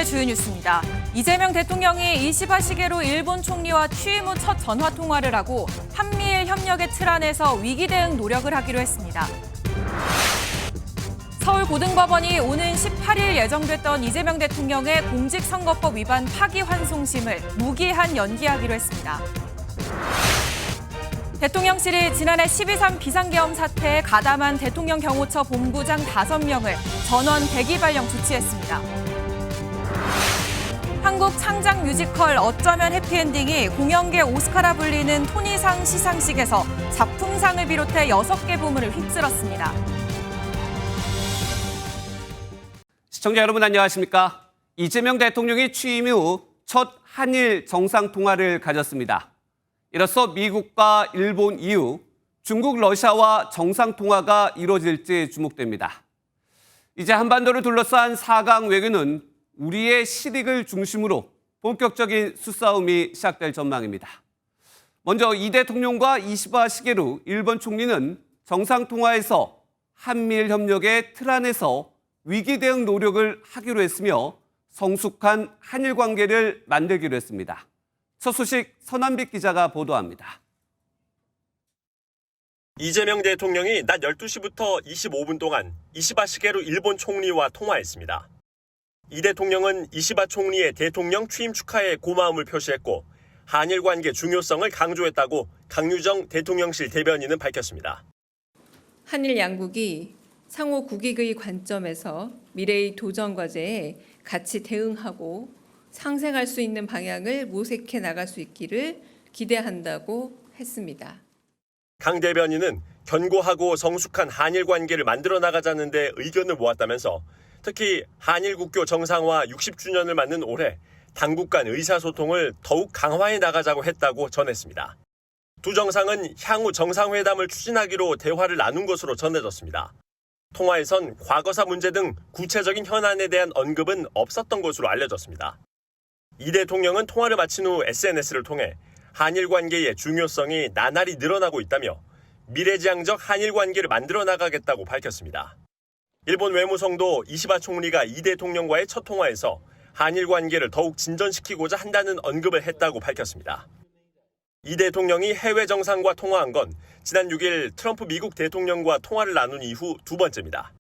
주요 뉴스입니다. 이재명 대통령이 이시바 시게루 일본 총리와 취임 후 첫 전화 통화를 하고 한미일 협력의 틀 안에서 위기 대응 노력을 하기로 했습니다. 서울고등법원이 오는 18일 예정됐던 이재명 대통령의 공직선거법 위반 파기환송심을 무기한 연기하기로 했습니다. 대통령실이 지난해 12.3 비상계엄 사태에 가담한 대통령 경호처 본부장 5명을 전원 대기 발령 조치했습니다. 한국 창작 뮤지컬 어쩌면 해피엔딩이 공연계 오스카라 불리는 토니상 시상식에서 작품상을 비롯해 6개 부문을 휩쓸었습니다. 시청자 여러분 안녕하십니까? 이재명 대통령이 취임 이후 첫 한일 정상통화를 가졌습니다. 이로써 미국과 일본 이후 중국, 러시아와 정상통화가 이루어질지 주목됩니다. 이제 한반도를 둘러싼 4강 외교는 우리의 실익을 중심으로 본격적인 수싸움이 시작될 전망입니다. 먼저 이 대통령과 이시바 시게루 일본 총리는 정상통화에서 한미일 협력의 틀 안에서 위기 대응 노력을 하기로 했으며 성숙한 한일 관계를 만들기로 했습니다. 첫 소식 선한빛 기자가 보도합니다. 이재명 대통령이 낮 12시부터 25분 동안 이시바 시게루 일본 총리와 통화했습니다. 이 대통령은 이시바 총리의 대통령 취임 축하에 고마움을 표시했고 한일 관계 중요성을 강조했다고 강유정 대통령실 대변인은 밝혔습니다. 한일 양국이 상호 국익의 관점에서 미래의 도전 과제에 같이 대응하고 상생할 수 있는 방향을 모색해 나갈 수 있기를 기대한다고 했습니다. 강 대변인은 견고하고 성숙한 한일 관계를 만들어 나가자는 데 의견을 모았다면서 특히 한일 국교 정상화 60주년을 맞는 올해 당국 간 의사소통을 더욱 강화해 나가자고 했다고 전했습니다. 두 정상은 향후 정상회담을 추진하기로 대화를 나눈 것으로 전해졌습니다. 통화에선 과거사 문제 등 구체적인 현안에 대한 언급은 없었던 것으로 알려졌습니다. 이 대통령은 통화를 마친 후 SNS를 통해 한일 관계의 중요성이 나날이 늘어나고 있다며 미래지향적 한일 관계를 만들어 나가겠다고 밝혔습니다. 일본 외무성도 이시바 총리가 이 대통령과의 첫 통화에서 한일 관계를 더욱 진전시키고자 한다는 언급을 했다고 밝혔습니다. 이 대통령이 해외 정상과 통화한 건 지난 6일 트럼프 미국 대통령과 통화를 나눈 이후 두 번째입니다.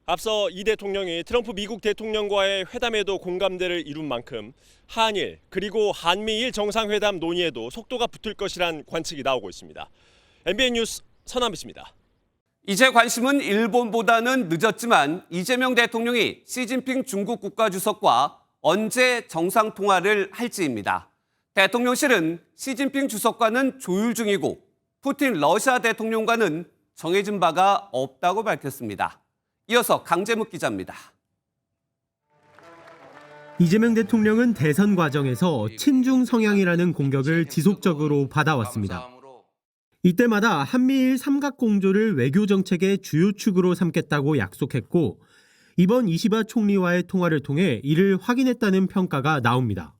앞서 이 대통령이 트럼프 미국 대통령과의 회담에도 공감대를 이룬 만큼 한일 그리고 한미일 정상회담 논의에도 속도가 붙을 것이란 관측이 나오고 있습니다. MBN 뉴스 선한빛입니다. 이제 관심은 일본보다는 늦었지만 이재명 대통령이 시진핑 중국 국가주석과 언제 정상통화를 할지입니다. 대통령실은 시진핑 주석과는 조율 중이고 푸틴 러시아 대통령과는 정해진 바가 없다고 밝혔습니다. 이어서 강재묵 기자입니다. 이재명 대통령은 대선 과정에서 친중 성향이라는 공격을 지속적으로 받아왔습니다. 이때마다 한미일 삼각공조를 외교 정책의 주요 축으로 삼겠다고 약속했고 이번 이시바 총리와의 통화를 통해 이를 확인했다는 평가가 나옵니다.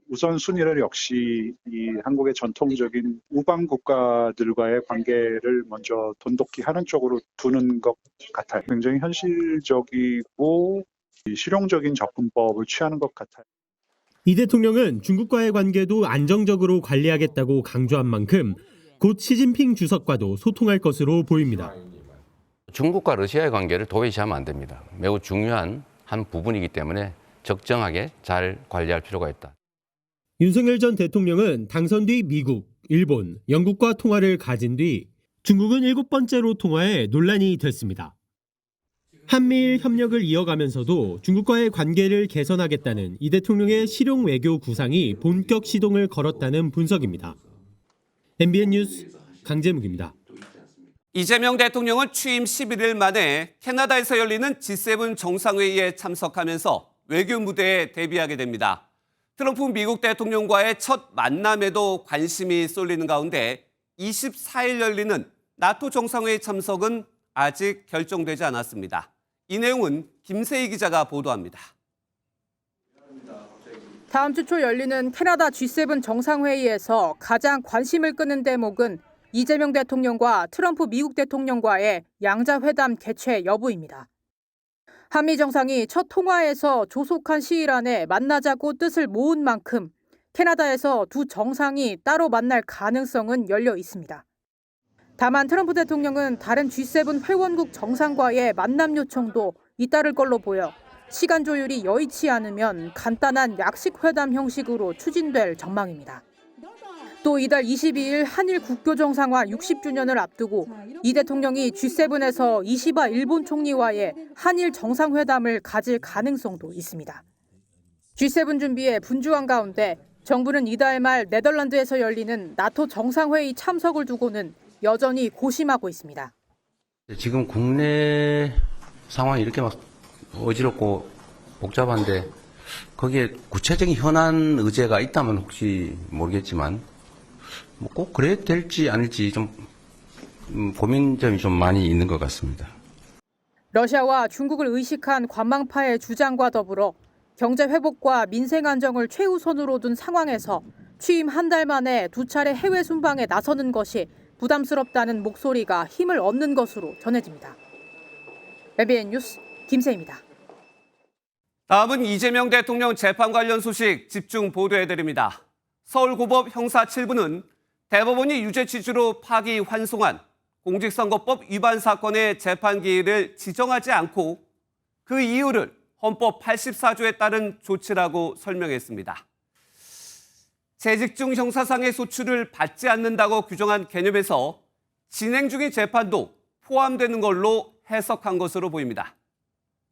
우선순위를 역시 이 한국의 전통적인 우방 국가들과의 관계를 먼저 돈독히 하는 쪽으로 두는 것 같아요. 굉장히 현실적이고 실용적인 접근법을 취하는 것 같아요. 이 대통령은 중국과의 관계도 안정적으로 관리하겠다고 강조한 만큼 곧 시진핑 주석과도 소통할 것으로 보입니다. 중국과 러시아의 관계를 도외시하면 안 됩니다. 매우 중요한 한 부분이기 때문에 적정하게 잘 관리할 필요가 있다. 윤석열 전 대통령은 당선 뒤 미국, 일본, 영국과 통화를 가진 뒤 중국은 7번째로 통화해 논란이 됐습니다. 한미일 협력을 이어가면서도 중국과의 관계를 개선하겠다는 이 대통령의 실용 외교 구상이 본격 시동을 걸었다는 분석입니다. MBN 뉴스 강재묵입니다. 이재명 대통령은 취임 11일 만에 캐나다에서 열리는 G7 정상회의에 참석하면서 외교 무대에 데뷔하게 됩니다. 트럼프 미국 대통령과의 첫 만남에도 관심이 쏠리는 가운데 24일 열리는 나토 정상회의 참석은 아직 결정되지 않았습니다. 이 내용은 김세희 기자가 보도합니다. 다음 주 초 열리는 캐나다 G7 정상회의에서 가장 관심을 끄는 대목은 이재명 대통령과 트럼프 미국 대통령과의 양자회담 개최 여부입니다. 한미 정상이 첫 통화에서 조속한 시일 안에 만나자고 뜻을 모은 만큼 캐나다에서 두 정상이 따로 만날 가능성은 열려 있습니다. 다만 트럼프 대통령은 다른 G7 회원국 정상과의 만남 요청도 잇따를 걸로 보여 시간 조율이 여의치 않으면 간단한 약식 회담 형식으로 추진될 전망입니다. 또 이달 22일 한일 국교 정상화 60주년을 앞두고 이 대통령이 G7에서 이시바 일본 총리와의 한일 정상회담을 가질 가능성도 있습니다. G7 준비에 분주한 가운데 정부는 이달 말 네덜란드에서 열리는 나토 정상회의 참석을 두고는 여전히 고심하고 있습니다. 지금 국내 상황이 이렇게 막 어지럽고 복잡한데 거기에 구체적인 현안 의제가 있다면 혹시 모르겠지만 뭐 꼭 그래야 될지 아닐지 좀 고민점이 좀 많이 있는 것 같습니다. 러시아와 중국을 의식한 관망파의 주장과 더불어 경제 회복과 민생 안정을 최우선으로 둔 상황에서 취임 한 달 만에 두 차례 해외 순방에 나서는 것이 부담스럽다는 목소리가 힘을 얻는 것으로 전해집니다. MBN 뉴스 김세희입니다. 다음은 이재명 대통령 재판 관련 소식 집중 보도해드립니다. 서울고법 형사 7부는 대법원이 유죄 취지로 파기환송한 공직선거법 위반 사건의 재판 기일을 지정하지 않고 그 이유를 헌법 84조에 따른 조치라고 설명했습니다. 재직 중 형사상의 소출을 받지 않는다고 규정한 개념에서 진행 중인 재판도 포함되는 걸로 해석한 것으로 보입니다.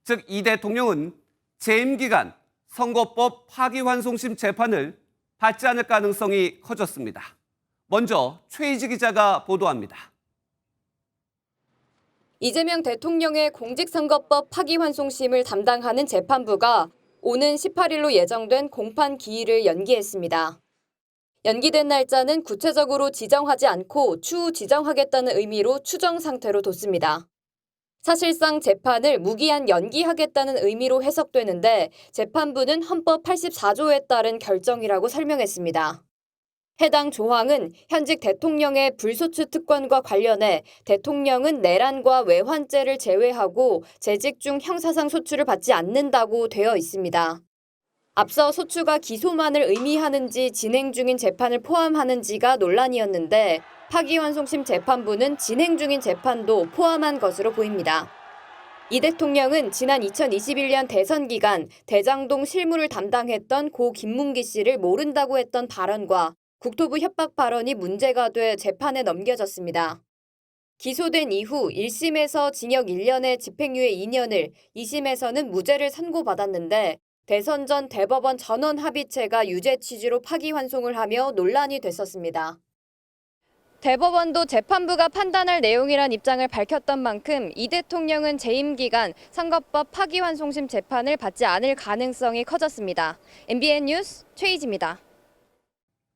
즉, 이 대통령은 재임 기간 선거법 파기환송심 재판을 받지 않을 가능성이 커졌습니다. 먼저 최희지 기자가 보도합니다. 이재명 대통령의 공직선거법 파기환송심을 담당하는 재판부가 오는 18일로 예정된 공판 기일을 연기했습니다. 연기된 날짜는 구체적으로 지정하지 않고 추후 지정하겠다는 의미로 추정 상태로 뒀습니다. 사실상 재판을 무기한 연기하겠다는 의미로 해석되는데 재판부는 헌법 84조에 따른 결정이라고 설명했습니다. 해당 조항은 현직 대통령의 불소추 특권과 관련해 대통령은 내란과 외환죄를 제외하고 재직 중 형사상 소추를 받지 않는다고 되어 있습니다. 앞서 소추가 기소만을 의미하는지 진행 중인 재판을 포함하는지가 논란이었는데 파기환송심 재판부는 진행 중인 재판도 포함한 것으로 보입니다. 이 대통령은 지난 2021년 대선 기간 대장동 실무를 담당했던 고 김문기 씨를 모른다고 했던 발언과 국토부 협박 발언이 문제가 돼 재판에 넘겨졌습니다. 기소된 이후 1심에서 징역 1년에 집행유예 2년을, 2심에서는 무죄를 선고받았는데 대선 전 대법원 전원 합의체가 유죄 취지로 파기환송을 하며 논란이 됐었습니다. 대법원도 재판부가 판단할 내용이란 입장을 밝혔던 만큼 이 대통령은 재임 기간 선거법 파기환송심 재판을 받지 않을 가능성이 커졌습니다. MBN 뉴스 최희지입니다.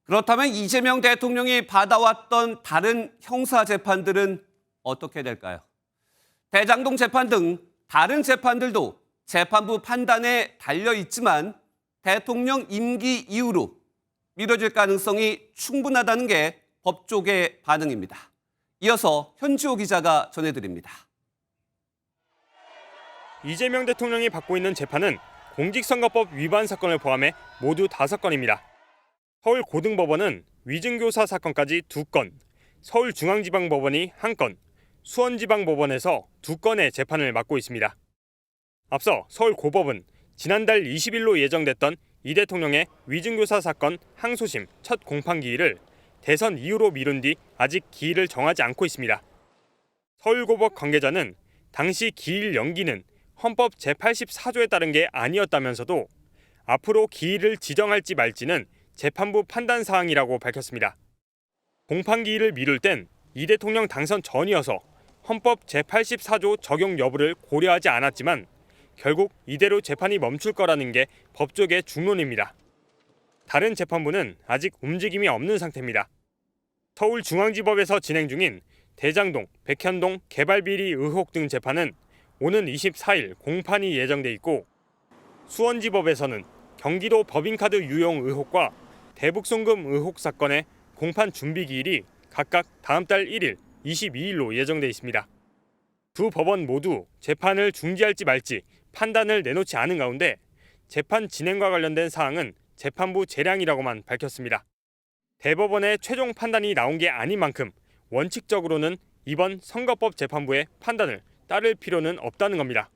그렇다면 이재명 대통령이 받아왔던 다른 형사 재판들은 어떻게 될까요? 대장동 재판 등 다른 재판들도 재판부 판단에 달려 있지만 대통령 임기 이후로 미뤄질 가능성이 충분하다는 게 법조계 반응입니다. 이어서 현지호 기자가 전해드립니다. 이재명 대통령이 받고 있는 재판은 공직선거법 위반 사건을 포함해 모두 5건입니다. 서울고등법원은 위증교사 사건까지 2건, 서울중앙지방법원이 1건, 수원지방법원에서 2건의 재판을 맡고 있습니다. 앞서 서울고법은 지난달 20일로 예정됐던 이 대통령의 위증교사 사건 항소심 첫 공판기일을 대선 이후로 미룬 뒤 아직 기일을 정하지 않고 있습니다. 서울고법 관계자는 당시 기일 연기는 헌법 제84조에 따른 게 아니었다면서도 앞으로 기일을 지정할지 말지는 재판부 판단 사항이라고 밝혔습니다. 공판기일을 미룰 땐 이 대통령 당선 전이어서 헌법 제84조 적용 여부를 고려하지 않았지만 결국 이대로 재판이 멈출 거라는 게 법조계 중론입니다. 다른 재판부는 아직 움직임이 없는 상태입니다. 서울중앙지법에서 진행 중인 대장동, 백현동 개발비리 의혹 등 재판은 오는 24일 공판이 예정돼 있고 수원지법에서는 경기도 법인카드 유용 의혹과 대북송금 의혹 사건의 공판 준비 기일이 각각 다음 달 1일, 22일로 예정돼 있습니다. 두 법원 모두 재판을 중지할지 말지 판단을 내놓지 않은 가운데 재판 진행과 관련된 사항은 재판부 재량이라고만 밝혔습니다. 대법원의 최종 판단이 나온 게 아닌 만큼 원칙적으로는 이번 선거법 재판부의 판단을 따를 필요는 없다는 겁니다.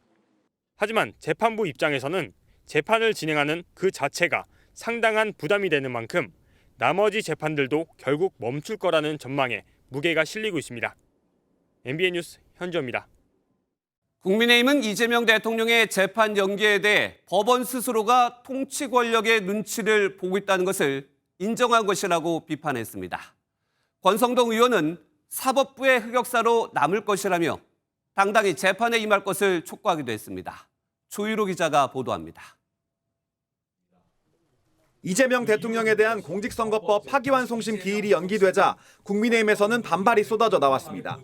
하지만 재판부 입장에서는 재판을 진행하는 그 자체가 상당한 부담이 되는 만큼 나머지 재판들도 결국 멈출 거라는 전망에 무게가 실리고 있습니다. MBN 뉴스 현주입니다. 국민의힘은 이재명 대통령의 재판 연기에 대해 법원 스스로가 통치 권력의 눈치를 보고 있다는 것을 인정한 것이라고 비판했습니다. 권성동 의원은 사법부의 흑역사로 남을 것이라며 당당히 재판에 임할 것을 촉구하기도 했습니다. 조희로 기자가 보도합니다. 이재명 대통령에 대한 공직선거법 파기환송심 기일이 연기되자 국민의힘에서는 반발이 쏟아져 나왔습니다.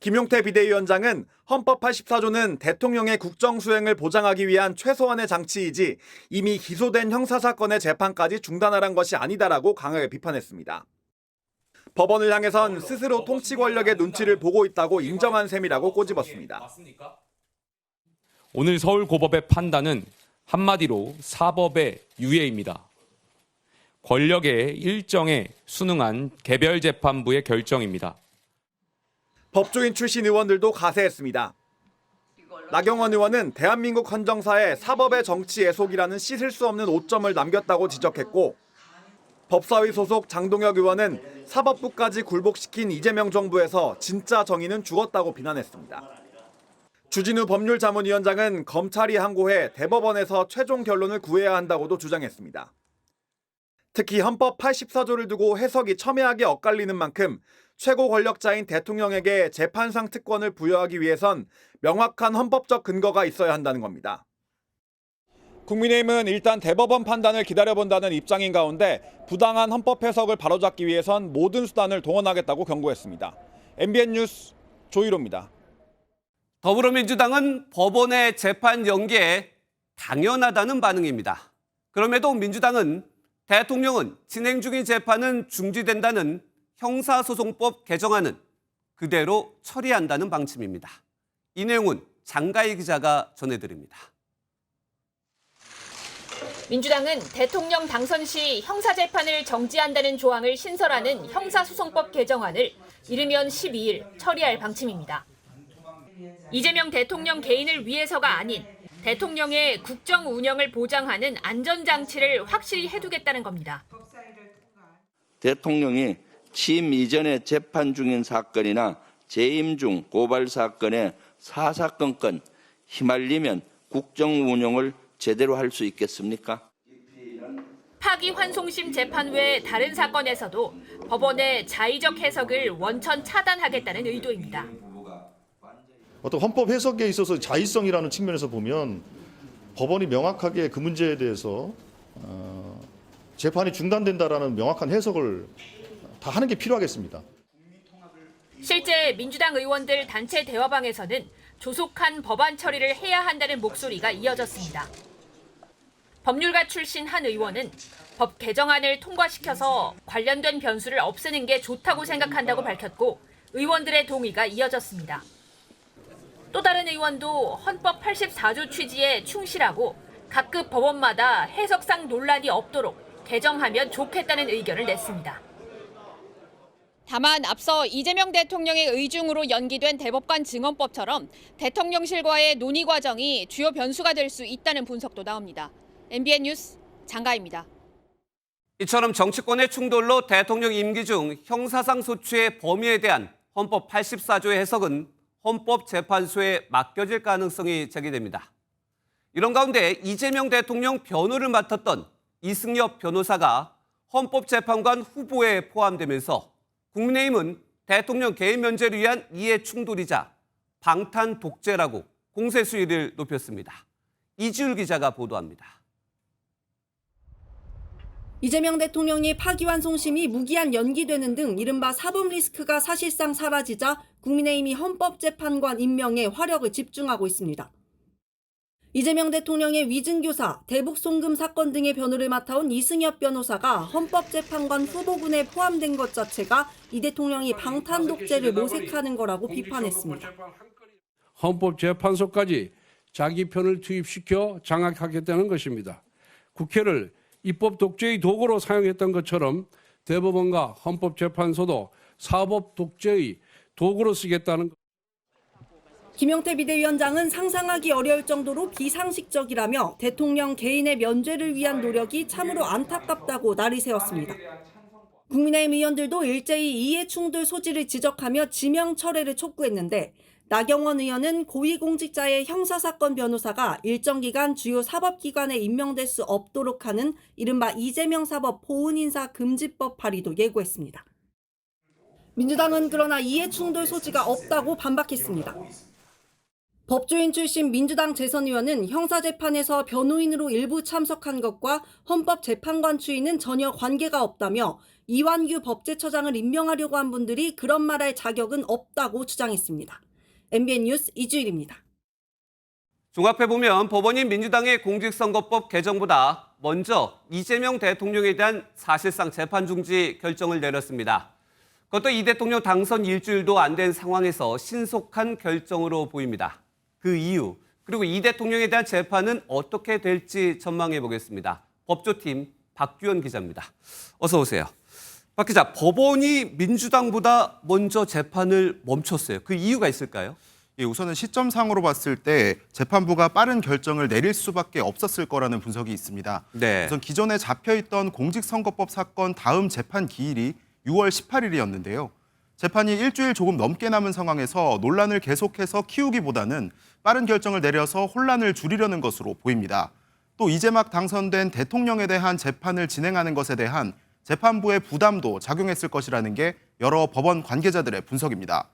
김용태 비대위원장은 헌법 84조는 대통령의 국정수행을 보장하기 위한 최소한의 장치이지 이미 기소된 형사사건의 재판까지 중단하란 것이 아니다라고 강하게 비판했습니다. 법원을 향해선 스스로 통치 권력의 눈치를 보고 있다고 인정한 셈이라고 꼬집었습니다. 오늘 서울고법의 판단은 한마디로 사법의 유예입니다. 권력의 일정에 순응한 개별 재판부의 결정입니다. 법조인 출신 의원들도 가세했습니다. 나경원 의원은 대한민국 헌정사에 사법의 정치 애속이라는 씻을 수 없는 오점을 남겼다고 지적했고, 법사위 소속 장동혁 의원은 사법부까지 굴복시킨 이재명 정부에서 진짜 정의는 죽었다고 비난했습니다. 주진우 법률자문위원장은 검찰이 항고해 대법원에서 최종 결론을 구해야 한다고도 주장했습니다. 특히 헌법 84조를 두고 해석이 첨예하게 엇갈리는 만큼 최고 권력자인 대통령에게 재판상 특권을 부여하기 위해선 명확한 헌법적 근거가 있어야 한다는 겁니다. 국민의힘은 일단 대법원 판단을 기다려본다는 입장인 가운데 부당한 헌법 해석을 바로잡기 위해선 모든 수단을 동원하겠다고 경고했습니다. MBN 뉴스 조희로입니다. 더불어민주당은 법원의 재판 연기에 당연하다는 반응입니다. 그럼에도 민주당은 대통령은 진행 중인 재판은 중지된다는 형사소송법 개정안은 그대로 처리한다는 방침입니다. 이 내용은 장가희 기자가 전해드립니다. 민주당은 대통령 당선 시 형사재판을 정지한다는 조항을 신설하는 형사소송법 개정안을 이르면 12일 처리할 방침입니다. 이재명 대통령 개인을 위해서가 아닌 대통령의 국정 운영을 보장하는 안전장치를 확실히 해두겠다는 겁니다. 대통령이 취임 이전에 재판 중인 사건이나 재임 중 고발 사건에 사사건건 휘말리면 국정 운영을 제대로 할 수 있겠습니까? 파기환송심 재판 외 다른 사건에서도 법원의 자의적 해석을 원천 차단하겠다는 의도입니다. 어떤 헌법 해석에 있어서 자의성이라는 측면에서 보면 법원이 명확하게 그 문제에 대해서 재판이 중단된다라는 명확한 해석을 다 하는 게 필요하겠습니다. 실제 민주당 의원들 단체 대화방에서는 조속한 법안 처리를 해야 한다는 목소리가 이어졌습니다. 법률가 출신 한 의원은 법 개정안을 통과시켜서 관련된 변수를 없애는 게 좋다고 생각한다고 밝혔고 의원들의 동의가 이어졌습니다. 또 다른 의원도 헌법 84조 취지에 충실하고 각급 법원마다 해석상 논란이 없도록 개정하면 좋겠다는 의견을 냈습니다. 다만 앞서 이재명 대통령의 의중으로 연기된 대법관 증언법처럼 대통령실과의 논의 과정이 주요 변수가 될 수 있다는 분석도 나옵니다. MBN 뉴스 장가입니다. 이처럼 정치권의 충돌로 대통령 임기 중 형사상 소추의 범위에 대한 헌법 84조의 해석은 헌법재판소에 맡겨질 가능성이 제기됩니다. 이런 가운데 이재명 대통령 변호를 맡았던 이승엽 변호사가 헌법재판관 후보에 포함되면서 국민의힘은 대통령 개인 면제를 위한 이해 충돌이자 방탄 독재라고 공세 수위를 높였습니다. 이지율 기자가 보도합니다. 이재명 대통령이 파기환송심이 무기한 연기되는 등 이른바 사법 리스크가 사실상 사라지자 국민의힘이 헌법재판관 임명에 화력을 집중하고 있습니다. 이재명 대통령의 위증교사, 대북송금 사건 등의 변호를 맡아온 이승엽 변호사가 헌법재판관 후보군에 포함된 것 자체가 이 대통령이 방탄 독재를 모색하는 거라고 비판했습니다. 헌법재판소까지 자기 편을 투입시켜 장악하겠다는 것입니다. 국회를 입법 독재의 도구로 사용했던 것처럼 대법원과 헌법재판소도 사법 독재의 도구로 쓰겠다는 것. 김영태 비대위원장은 상상하기 어려울 정도로 비상식적이라며 대통령 개인의 면죄를 위한 노력이 참으로 안타깝다고 날이 세웠습니다. 국민의힘 의원들도 일제히 이해충돌 소지를 지적하며 지명 철회를 촉구했는데 나경원 의원은 고위공직자의 형사사건 변호사가 일정 기간 주요 사법기관에 임명될 수 없도록 하는 이른바 이재명 사법 보훈인사 금지법 발의도 예고했습니다. 민주당은 그러나 이해충돌 소지가 없다고 반박했습니다. 법조인 출신 민주당 재선 의원은 형사재판에서 변호인으로 일부 참석한 것과 헌법재판관 추이는 전혀 관계가 없다며 이완규 법제처장을 임명하려고 한 분들이 그런 말할 자격은 없다고 주장했습니다. MBN 뉴스 이주일입니다. 종합해보면 법원이 민주당의 공직선거법 개정보다 먼저 이재명 대통령에 대한 사실상 재판 중지 결정을 내렸습니다. 그것도 이 대통령 당선 일주일도 안 된 상황에서 신속한 결정으로 보입니다. 그 이유, 그리고 이 대통령에 대한 재판은 어떻게 될지 전망해 보겠습니다. 법조팀 박규현 기자입니다. 어서 오세요. 박 기자, 법원이 민주당보다 먼저 재판을 멈췄어요. 그 이유가 있을까요? 예, 우선은 시점상으로 봤을 때 재판부가 빠른 결정을 내릴 수밖에 없었을 거라는 분석이 있습니다. 네. 우선 기존에 잡혀있던 공직선거법 사건 다음 재판 기일이 6월 18일이었는데요. 재판이 일주일 조금 넘게 남은 상황에서 논란을 계속해서 키우기보다는 빠른 결정을 내려서 혼란을 줄이려는 것으로 보입니다. 또 이제 막 당선된 대통령에 대한 재판을 진행하는 것에 대한 재판부의 부담도 작용했을 것이라는 게 여러 법원 관계자들의 분석입니다.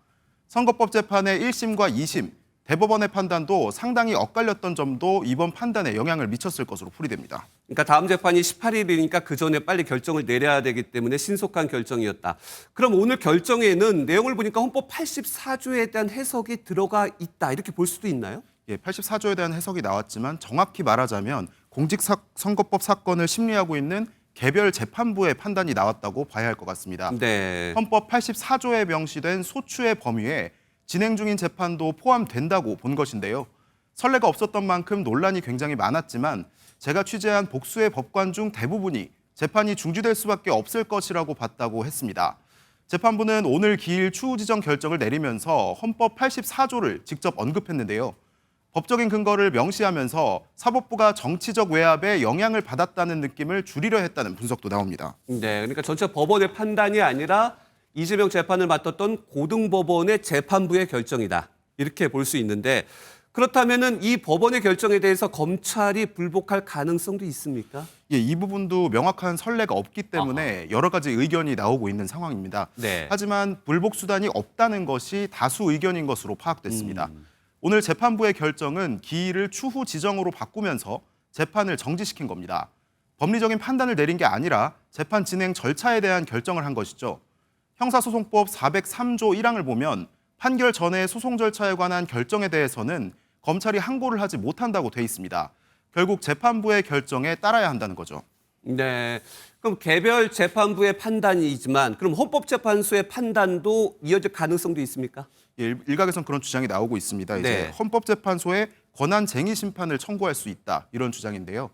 선거법 재판의 1심과 2심, 대법원의 판단도 상당히 엇갈렸던 점도 이번 판단에 영향을 미쳤을 것으로 풀이됩니다. 그러니까 다음 재판이 18일이니까 그 전에 빨리 결정을 내려야 되기 때문에 신속한 결정이었다. 그럼 오늘 결정에는 내용을 보니까 헌법 84조에 대한 해석이 들어가 있다. 이렇게 볼 수도 있나요? 예, 84조에 대한 해석이 나왔지만 정확히 말하자면 공직선거법 사건을 심리하고 있는 개별 재판부의 판단이 나왔다고 봐야 할 것 같습니다. 네. 헌법 84조에 명시된 소추의 범위에 진행 중인 재판도 포함된다고 본 것인데요. 선례가 없었던 만큼 논란이 굉장히 많았지만 제가 취재한 복수의 법관 중 대부분이 재판이 중지될 수밖에 없을 것이라고 봤다고 했습니다. 재판부는 오늘 기일 추후 지정 결정을 내리면서 헌법 84조를 직접 언급했는데요. 법적인 근거를 명시하면서 사법부가 정치적 외압에 영향을 받았다는 느낌을 줄이려 했다는 분석도 나옵니다. 네, 그러니까 전체 법원의 판단이 아니라 이재명 재판을 맡았던 고등법원의 재판부의 결정이다. 이렇게 볼 수 있는데 그렇다면은 이 법원의 결정에 대해서 검찰이 불복할 가능성도 있습니까? 예, 이 부분도 명확한 선례가 없기 때문에 여러 가지 의견이 나오고 있는 상황입니다. 네. 하지만 불복 수단이 없다는 것이 다수 의견인 것으로 파악됐습니다. 오늘 재판부의 결정은 기일을 추후 지정으로 바꾸면서 재판을 정지시킨 겁니다. 법리적인 판단을 내린 게 아니라 재판 진행 절차에 대한 결정을 한 것이죠. 형사소송법 403조 1항을 보면 판결 전의 소송 절차에 관한 결정에 대해서는 검찰이 항고를 하지 못한다고 돼 있습니다. 결국 재판부의 결정에 따라야 한다는 거죠. 네. 그럼 개별 재판부의 판단이지만 그럼 헌법재판소의 판단도 이어질 가능성도 있습니까? 예, 일각에선 그런 주장이 나오고 있습니다. 이제 네. 헌법재판소에 권한쟁의 심판을 청구할 수 있다 이런 주장인데요.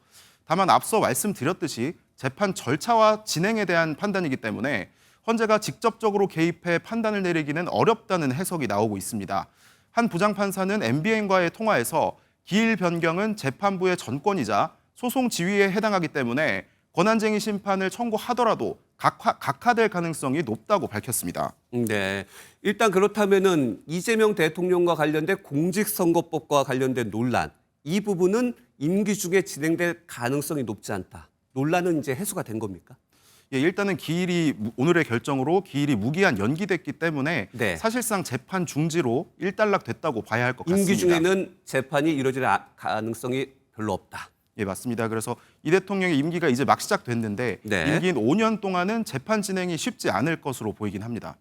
다만 앞서 말씀드렸듯이 재판 절차와 진행에 대한 판단이기 때문에 헌재가 직접적으로 개입해 판단을 내리기는 어렵다는 해석이 나오고 있습니다. 한 부장판사는 MBN과의 통화에서 기일 변경은 재판부의 전권이자 소송 지휘에 해당하기 때문에 권한쟁의 심판을 청구하더라도 각하될 가능성이 높다고 밝혔습니다. 네. 일단 그렇다면은 이재명 대통령과 관련된 공직선거법과 관련된 논란, 이 부분은 임기 중에 진행될 가능성이 높지 않다. 논란은 이제 해소가 된 겁니까? 예, 일단은 오늘의 결정으로 기일이 무기한 연기됐기 때문에 네. 사실상 재판 중지로 일단락됐다고 봐야 할 것 같습니다. 임기 중에는 재판이 이루어질 가능성이 별로 없다. 예, 맞습니다. 그래서 이 대통령의 임기가 이제 막 시작됐는데 네. 임기인 5년 동안은 재판 진행이 쉽지 않을 것으로 보이긴 합니다.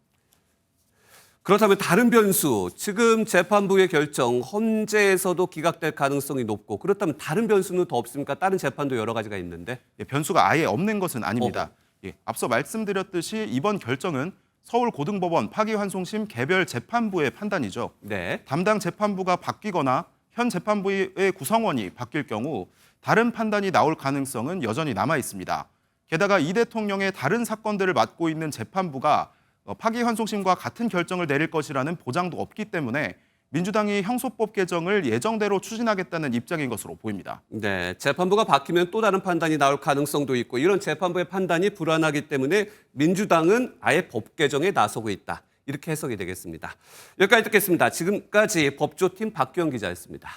그렇다면 다른 변수, 지금 재판부의 결정, 헌재에서도 기각될 가능성이 높고 그렇다면 다른 변수는 더 없습니까? 다른 재판도 여러 가지가 있는데. 예, 변수가 아예 없는 것은 아닙니다. 예, 앞서 말씀드렸듯이 이번 결정은 서울고등법원 파기환송심 개별 재판부의 판단이죠. 네. 담당 재판부가 바뀌거나 현 재판부의 구성원이 바뀔 경우 다른 판단이 나올 가능성은 여전히 남아 있습니다. 게다가 이 대통령의 다른 사건들을 맡고 있는 재판부가 파기환송심과 같은 결정을 내릴 것이라는 보장도 없기 때문에 민주당이 형소법 개정을 예정대로 추진하겠다는 입장인 것으로 보입니다. 네, 재판부가 바뀌면 또 다른 판단이 나올 가능성도 있고 이런 재판부의 판단이 불안하기 때문에 민주당은 아예 법 개정에 나서고 있다. 이렇게 해석이 되겠습니다. 여기까지 듣겠습니다. 지금까지 법조팀 박규영 기자였습니다.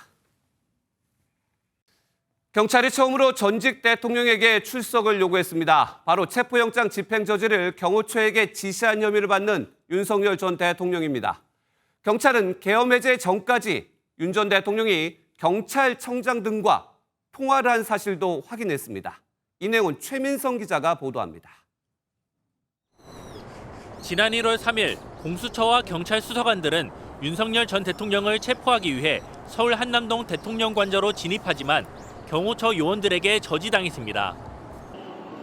경찰이 처음으로 전직 대통령에게 출석을 요구했습니다. 바로 체포영장 집행 저지를 경호처에게 지시한 혐의를 받는 윤석열 전 대통령입니다. 경찰은 계엄 해제 전까지 윤 전 대통령이 경찰청장 등과 통화를 한 사실도 확인했습니다. 이 내용은 최민성 기자가 보도합니다. 지난 1월 3일 공수처와 경찰 수사관들은 윤석열 전 대통령을 체포하기 위해 서울 한남동 대통령관저로 진입하지만 경호처 요원들에게 저지당했습니다.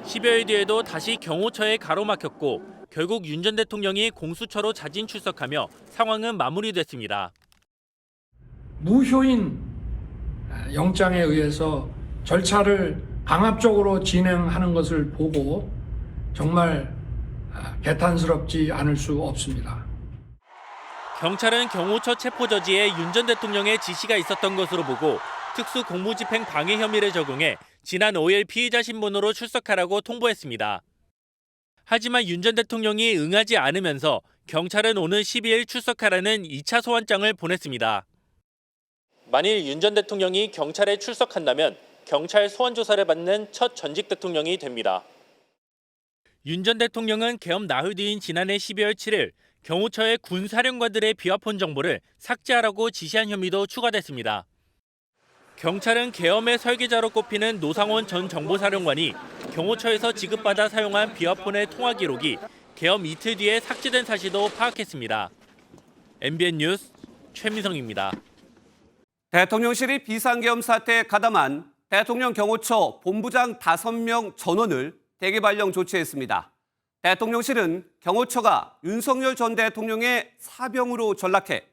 10여일 뒤에도 다시 경호처에 가로막혔고 결국 윤 전 대통령이 공수처로 자진 출석하며 상황은 마무리됐습니다. 무효인 영장에 의해서 절차를 강압적으로 진행하는 것을 보고 정말 개탄스럽지 않을 수 없습니다. 경찰은 경호처 체포 저지에 윤 전 대통령의 지시가 있었던 것으로 보고 특수공무집행 방해 혐의를 적용해 지난 5일 피의자 신분으로 출석하라고 통보했습니다. 하지만 윤 전 대통령이 응하지 않으면서 경찰은 오는 12일 출석하라는 2차 소환장을 보냈습니다. 만일 윤 전 대통령이 경찰에 출석한다면 경찰 소환 조사를 받는 첫 전직 대통령이 됩니다. 윤 전 대통령은 계엄 나흘 뒤인 지난해 12월 7일 경호처의 군사령관들의 비화폰 정보를 삭제하라고 지시한 혐의도 추가됐습니다. 경찰은 계엄의 설계자로 꼽히는 노상원 전 정보사령관이 경호처에서 지급받아 사용한 비화폰의 통화 기록이 계엄 이틀 뒤에 삭제된 사실도 파악했습니다. MBN 뉴스 최민성입니다. 대통령실이 비상계엄 사태에 가담한 대통령 경호처 본부장 5명 전원을 대기 발령 조치했습니다. 대통령실은 경호처가 윤석열 전 대통령의 사병으로 전락해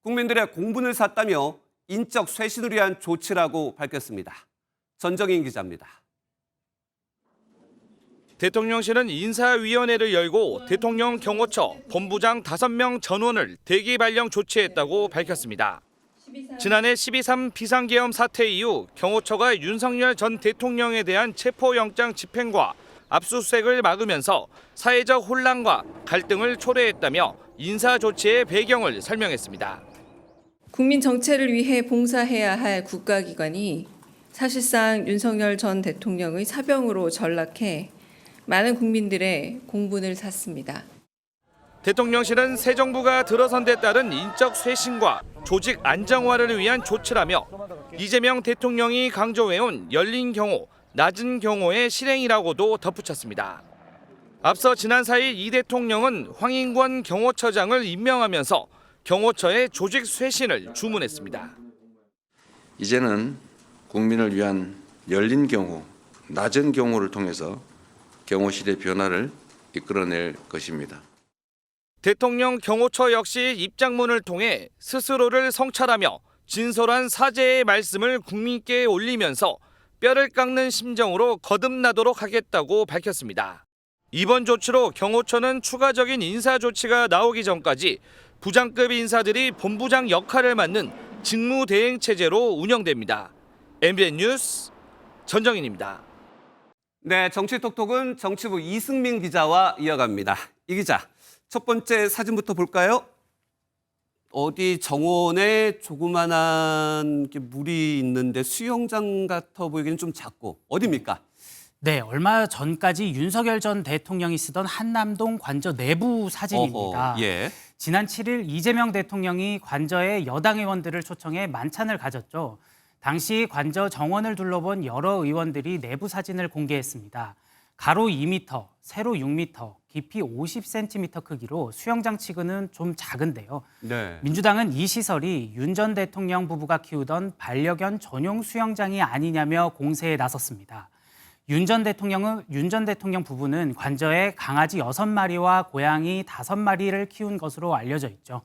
국민들의 공분을 샀다며 인적 쇄신을 위한 조치라고 밝혔습니다. 전정인 기자입니다. 대통령실은 인사위원회를 열고 대통령 경호처 본부장 5명 전원을 대기 발령 조치했다고 밝혔습니다. 지난해 12.3 비상계엄 사태 이후 경호처가 윤석열 전 대통령에 대한 체포영장 집행과 압수수색을 막으면서 사회적 혼란과 갈등을 초래했다며 인사조치의 배경을 설명했습니다. 국민 정체를 위해 봉사해야 할 국가기관이 사실상 윤석열 전 대통령의 사병으로 전락해 많은 국민들의 공분을 샀습니다. 대통령실은 새 정부가 들어선 데 따른 인적 쇄신과 조직 안정화를 위한 조치라며 이재명 대통령이 강조해온 열린 경호, 낮은 경호의 실행이라고도 덧붙였습니다. 앞서 지난 4일 이 대통령은 황인권 경호처장을 임명하면서 경호처의 조직 쇄신을 주문했습니다. 이제는 국민을 위한 열린 경호, 낮은 경호를 통해서 경호실의 변화를 이끌어낼 것입니다. 대통령 경호처 역시 입장문을 통해 스스로를 성찰하며 진솔한 사죄의 말씀을 국민께 올리면서 뼈를 깎는 심정으로 거듭나도록 하겠다고 밝혔습니다. 이번 조치로 경호처는 추가적인 인사 조치가 나오기 전까지 부장급 인사들이 본부장 역할을 맡는 직무대행체제로 운영됩니다. MBN 뉴스 전정인입니다. 네, 정치톡톡은 정치부 이승민 기자와 이어갑니다. 이 기자, 첫 번째 사진부터 볼까요? 어디 정원에 조그만한 물이 있는데 수영장 같아 보이기는 좀 작고 어디입니까? 네, 얼마 전까지 윤석열 전 대통령이 쓰던 한남동 관저 내부 사진입니다. 예. 지난 7일 이재명 대통령이 관저에 여당 의원들을 초청해 만찬을 가졌죠. 당시 관저 정원을 둘러본 여러 의원들이 내부 사진을 공개했습니다. 가로 2m, 세로 6m, 깊이 50cm 크기로 수영장 치고는 좀 작은데요. 네. 민주당은 이 시설이 윤 전 대통령 부부가 키우던 반려견 전용 수영장이 아니냐며 공세에 나섰습니다. 윤 전 대통령 부부는 관저에 강아지 6마리와 고양이 5마리를 키운 것으로 알려져 있죠.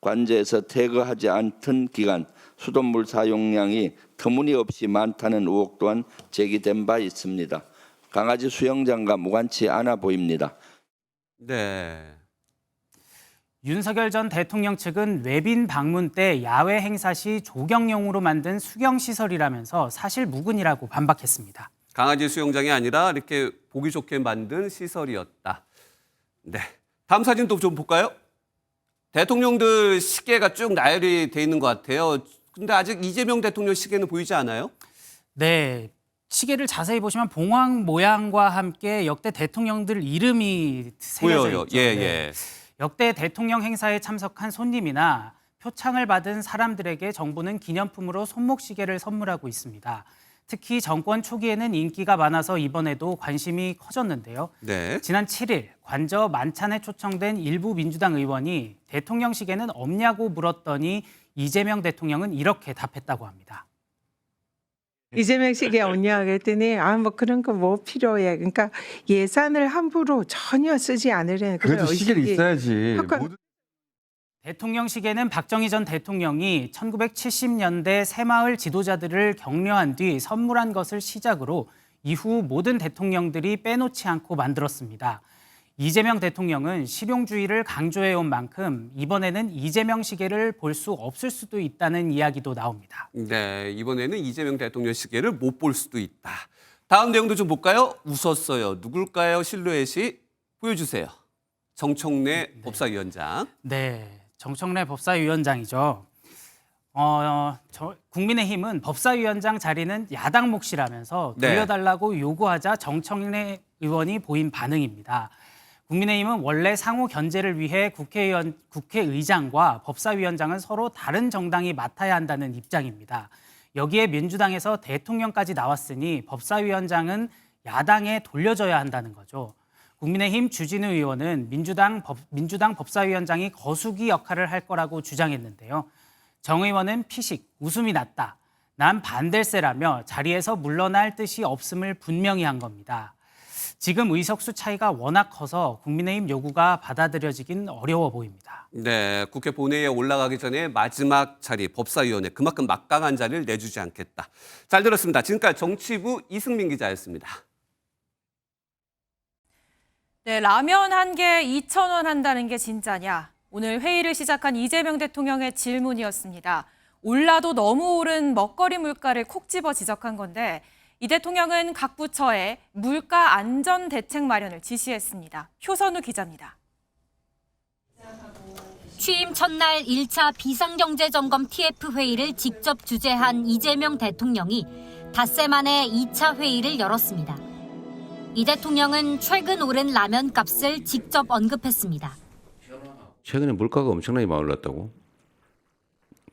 관저에서 퇴거하지 않던 기간 수돗물 사용량이 터무니없이 많다는 의혹 또한 제기된 바 있습니다. 강아지 수영장과 무관치 않아 보입니다. 네. 윤석열 전 대통령 측은 외빈 방문 때 야외 행사 시 조경용으로 만든 수경시설이라면서 사실 무근이라고 반박했습니다. 강아지 수영장이 아니라 이렇게 보기 좋게 만든 시설이었다. 네. 다음 사진도 좀 볼까요? 대통령들 시계가 쭉 나열이 돼 있는 것 같아요. 근데 아직 이재명 대통령 시계는 보이지 않아요? 네. 시계를 자세히 보시면 봉황 모양과 함께 역대 대통령들 이름이 새겨져 보여요. 있죠. 예, 네. 예. 역대 대통령 행사에 참석한 손님이나 표창을 받은 사람들에게 정부는 기념품으로 손목시계를 선물하고 있습니다. 특히 정권 초기에는 인기가 많아서 이번에도 관심이 커졌는데요. 네. 지난 7일 관저 만찬에 초청된 일부 민주당 의원이 대통령 시계는 없냐고 물었더니 이재명 대통령은 이렇게 답했다고 합니다. 이재명 시계 없냐 그랬더니 뭐 그런 거 뭐 필요해. 그러니까 예산을 함부로 전혀 쓰지 않으려는 그래도 시계를 있어야지. 대통령 시계는 박정희 전 대통령이 1970년대 새마을 지도자들을 격려한 뒤 선물한 것을 시작으로 이후 모든 대통령들이 빼놓지 않고 만들었습니다. 이재명 대통령은 실용주의를 강조해온 만큼 이번에는 이재명 시계를 볼 수 없을 수도 있다는 이야기도 나옵니다. 네, 이번에는 이재명 대통령 시계를 못 볼 수도 있다. 다음 내용도 좀 볼까요? 웃었어요. 누굴까요? 실루엣이 보여주세요. 정청래 법사위원장. 네, 정청래 법사위원장이죠. 국민의힘은 법사위원장 자리는 야당 몫이라면서 돌려달라고 요구하자 정청래 의원이 보인 반응입니다. 국민의힘은 원래 상호 견제를 위해 국회의장과 법사위원장은 서로 다른 정당이 맡아야 한다는 입장입니다. 여기에 민주당에서 대통령까지 나왔으니 법사위원장은 야당에 돌려줘야 한다는 거죠. 국민의힘 주진우 의원은 민주당 법사위원장이 거수기 역할을 할 거라고 주장했는데요. 정 의원은 피식, 웃음이 났다. 난 반댈세라며 자리에서 물러날 뜻이 없음을 분명히 한 겁니다. 지금 의석수 차이가 워낙 커서 국민의힘 요구가 받아들여지긴 어려워 보입니다. 네, 국회 본회의에 올라가기 전에 마지막 자리 법사위원회 그만큼 막강한 자리를 내주지 않겠다. 잘 들었습니다. 지금까지 정치부 이승민 기자였습니다. 네, 라면 한 개에 2,000원 한다는 게 진짜냐? 오늘 회의를 시작한 이재명 대통령의 질문이었습니다. 올라도 너무 오른 먹거리 물가를 콕 집어 지적한 건데 이 대통령은 각 부처에 물가 안전 대책 마련을 지시했습니다. 효선우 기자입니다. 취임 첫날 1차 비상경제점검 TF 회의를 직접 주재한 이재명 대통령이 닷새 만에 2차 회의를 열었습니다. 이 대통령은 최근 오른 라면 값을 직접 언급했습니다. 최근에 물가가 엄청나게 많이 올랐다고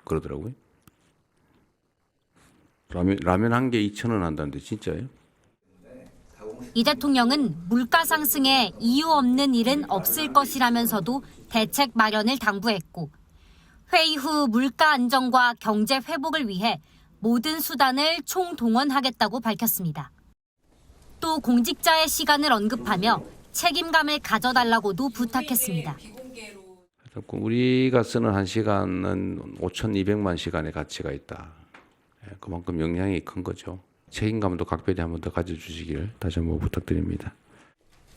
그러더라고요. 라면 한 개 2,000원 한다는데 진짜예요? 이 대통령은 물가 상승에 이유 없는 일은 없을 것이라면서도 대책 마련을 당부했고 회의 후 물가 안정과 경제 회복을 위해 모든 수단을 총동원하겠다고 밝혔습니다. 또 공직자의 시간을 언급하며 책임감을 가져달라고도 부탁했습니다. 우리가 쓰는 1시간은 5,200만 시간의 가치가 있다. 그만큼 영향이 큰 거죠. 책임감도 각별히 한 번 더 가져주시길 다시 한번 부탁드립니다.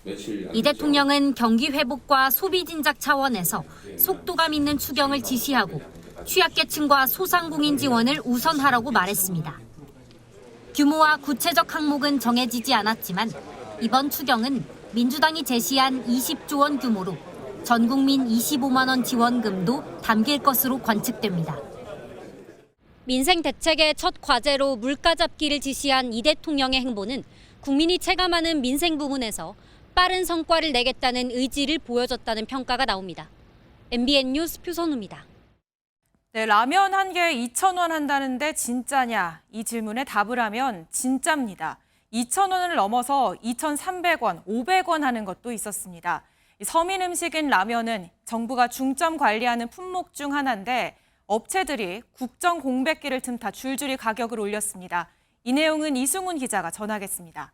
이 대통령은 경기 회복과 소비 진작 차원에서 속도감 있는 추경을 지시하고 취약계층과 소상공인 지원을 우선하라고 말했습니다. 규모와 구체적 항목은 정해지지 않았지만 이번 추경은 민주당이 제시한 20조 원 규모로 전 국민 25만 원 지원금도 담길 것으로 관측됩니다. 민생 대책의 첫 과제로 물가 잡기를 지시한 이 대통령의 행보는 국민이 체감하는 민생 부문에서 빠른 성과를 내겠다는 의지를 보여줬다는 평가가 나옵니다. MBN 뉴스 표선우입니다. 네, 라면 한 개에 2,000원 한다는데 진짜냐? 이 질문에 답을 하면 진짜입니다. 2,000원을 넘어서 2,300원, 500원 하는 것도 있었습니다. 서민 음식인 라면은 정부가 중점 관리하는 품목 중 하나인데 업체들이 국정 공백기를 틈타 줄줄이 가격을 올렸습니다. 이 내용은 이승훈 기자가 전하겠습니다.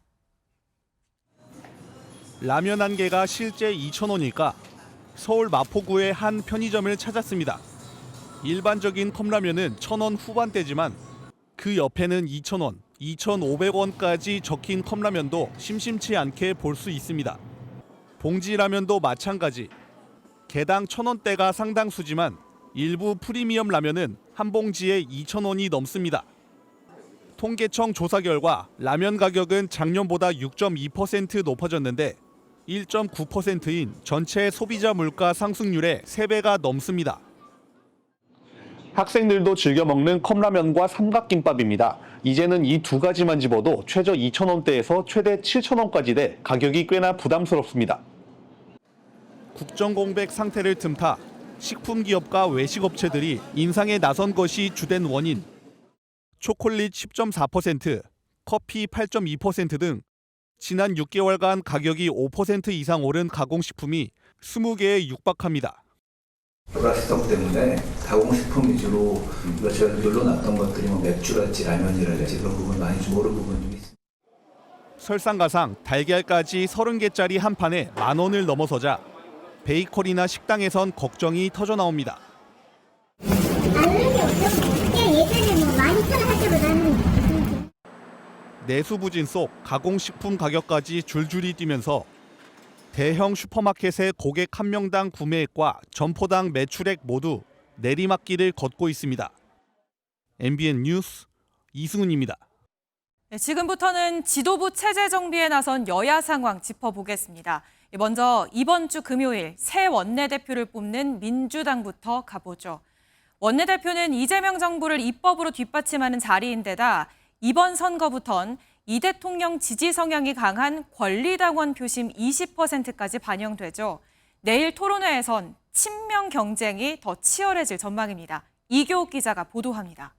라면 한 개가 실제 2,000원일까? 서울 마포구의 한 편의점을 찾았습니다. 일반적인 컵라면은 1,000원 후반대지만 그 옆에는 2,000원, 2,500원까지 적힌 컵라면도 심심치 않게 볼 수 있습니다. 봉지라면도 마찬가지. 개당 1,000원대가 상당수지만 일부 프리미엄 라면은 한 봉지에 2,000원이 넘습니다. 통계청 조사 결과 라면 가격은 작년보다 6.2% 높아졌는데 1.9%인 전체 소비자 물가 상승률의 3배가 넘습니다. 학생들도 즐겨 먹는 컵라면과 삼각김밥입니다. 이제는 이 두 가지만 집어도 최저 2,000원대에서 최대 7,000원까지 돼 가격이 꽤나 부담스럽습니다. 국정공백 상태를 틈타 식품기업과 외식업체들이 인상에 나선 것이 주된 원인. 초콜릿 10.4%, 커피 8.2% 등 지난 6개월간 가격이 5% 이상 오른 가공식품이 20개에 육박합니다. 불확실성 때문에 가공식품 위주로 저희가 눌러놨던 것들이 맥주랄지 라면이랄지 그런 부분 많이 좀 오른 부분이 좀 있습니다. 설상가상 달걀까지 30개짜리 한 판에 10,000원을 넘어서자 베이커리나 식당에선 걱정이 터져 나옵니다. 내수부진 속 가공식품 가격까지 줄줄이 뛰면서 대형 슈퍼마켓의 고객 한 명당 구매액과 점포당 매출액 모두 내리막길을 걷고 있습니다. MBN 뉴스 이승훈입니다. 네, 지금부터는 지도부 체제 정비에 나선 여야 상황 짚어보겠습니다. 먼저 이번 주 금요일 새 원내대표를 뽑는 민주당부터 가보죠. 원내대표는 이재명 정부를 입법으로 뒷받침하는 자리인데다 이번 선거부턴 이 대통령 지지 성향이 강한 권리당원 표심 20%까지 반영되죠. 내일 토론회에선 친명 경쟁이 더 치열해질 전망입니다. 이교욱 기자가 보도합니다.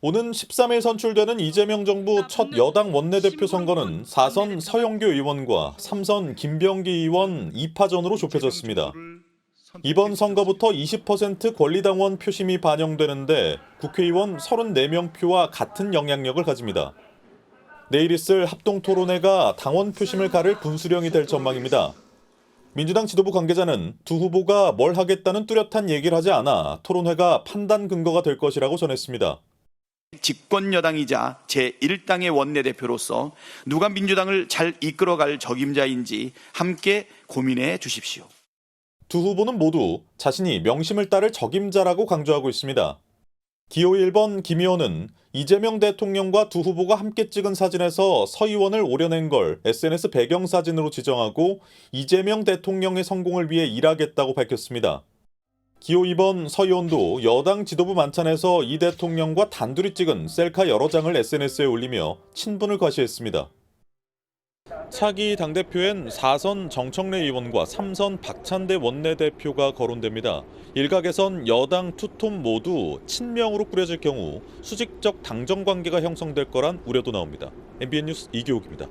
오는 13일 선출되는 이재명 정부 첫 여당 원내대표 선거는 4선 서영교 의원과 3선 김병기 의원 2파전으로 좁혀졌습니다. 이번 선거부터 20% 권리당원 표심이 반영되는데 국회의원 34명 표와 같은 영향력을 가집니다. 내일 있을 합동토론회가 당원 표심을 가를 분수령이 될 전망입니다. 민주당 지도부 관계자는 두 후보가 뭘 하겠다는 뚜렷한 얘기를 하지 않아 토론회가 판단 근거가 될 것이라고 전했습니다. 집권 여당이자 제1당의 원내대표로서 누가 민주당을 잘 이끌어갈 적임자인지 함께 고민해 주십시오. 두 후보는 모두 자신이 명심을 따를 적임자라고 강조하고 있습니다. 기호 1번 김 의원은 이재명 대통령과 두 후보가 함께 찍은 사진에서 서 의원을 오려낸 걸 SNS 배경사진으로 지정하고 이재명 대통령의 성공을 위해 일하겠다고 밝혔습니다. 기호 2번 서 의원도 여당 지도부 만찬에서 이 대통령과 단둘이 찍은 셀카 여러 장을 SNS에 올리며 친분을 과시했습니다. 차기 당대표엔 4선 정청래 의원과 3선 박찬대 원내대표가 거론됩니다. 일각에선 여당 투톱 모두 친명으로 꾸려질 경우 수직적 당정 관계가 형성될 거란 우려도 나옵니다. MBN 뉴스 이교욱입니다.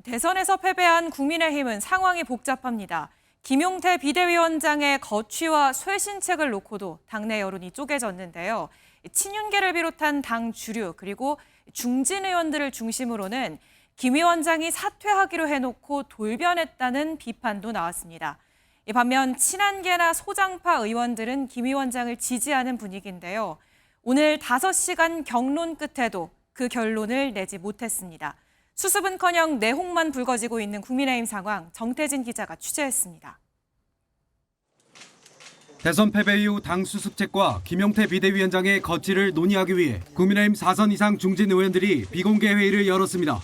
대선에서 패배한 국민의힘은 상황이 복잡합니다. 김용태 비대위원장의 거취와 쇄신책을 놓고도 당내 여론이 쪼개졌는데요. 친윤계를 비롯한 당 주류 그리고 중진 의원들을 중심으로는 김 위원장이 사퇴하기로 해놓고 돌변했다는 비판도 나왔습니다. 반면 친한계나 소장파 의원들은 김 위원장을 지지하는 분위기인데요. 오늘 5시간 경론 끝에도 그 결론을 내지 못했습니다. 수습은커녕 내홍만 불거지고 있는 국민의힘 상황 정태진 기자가 취재했습니다. 대선 패배 이후 당 수습책과 김용태 비대위원장의 거취를 논의하기 위해 국민의힘 4선 이상 중진 의원들이 비공개 회의를 열었습니다.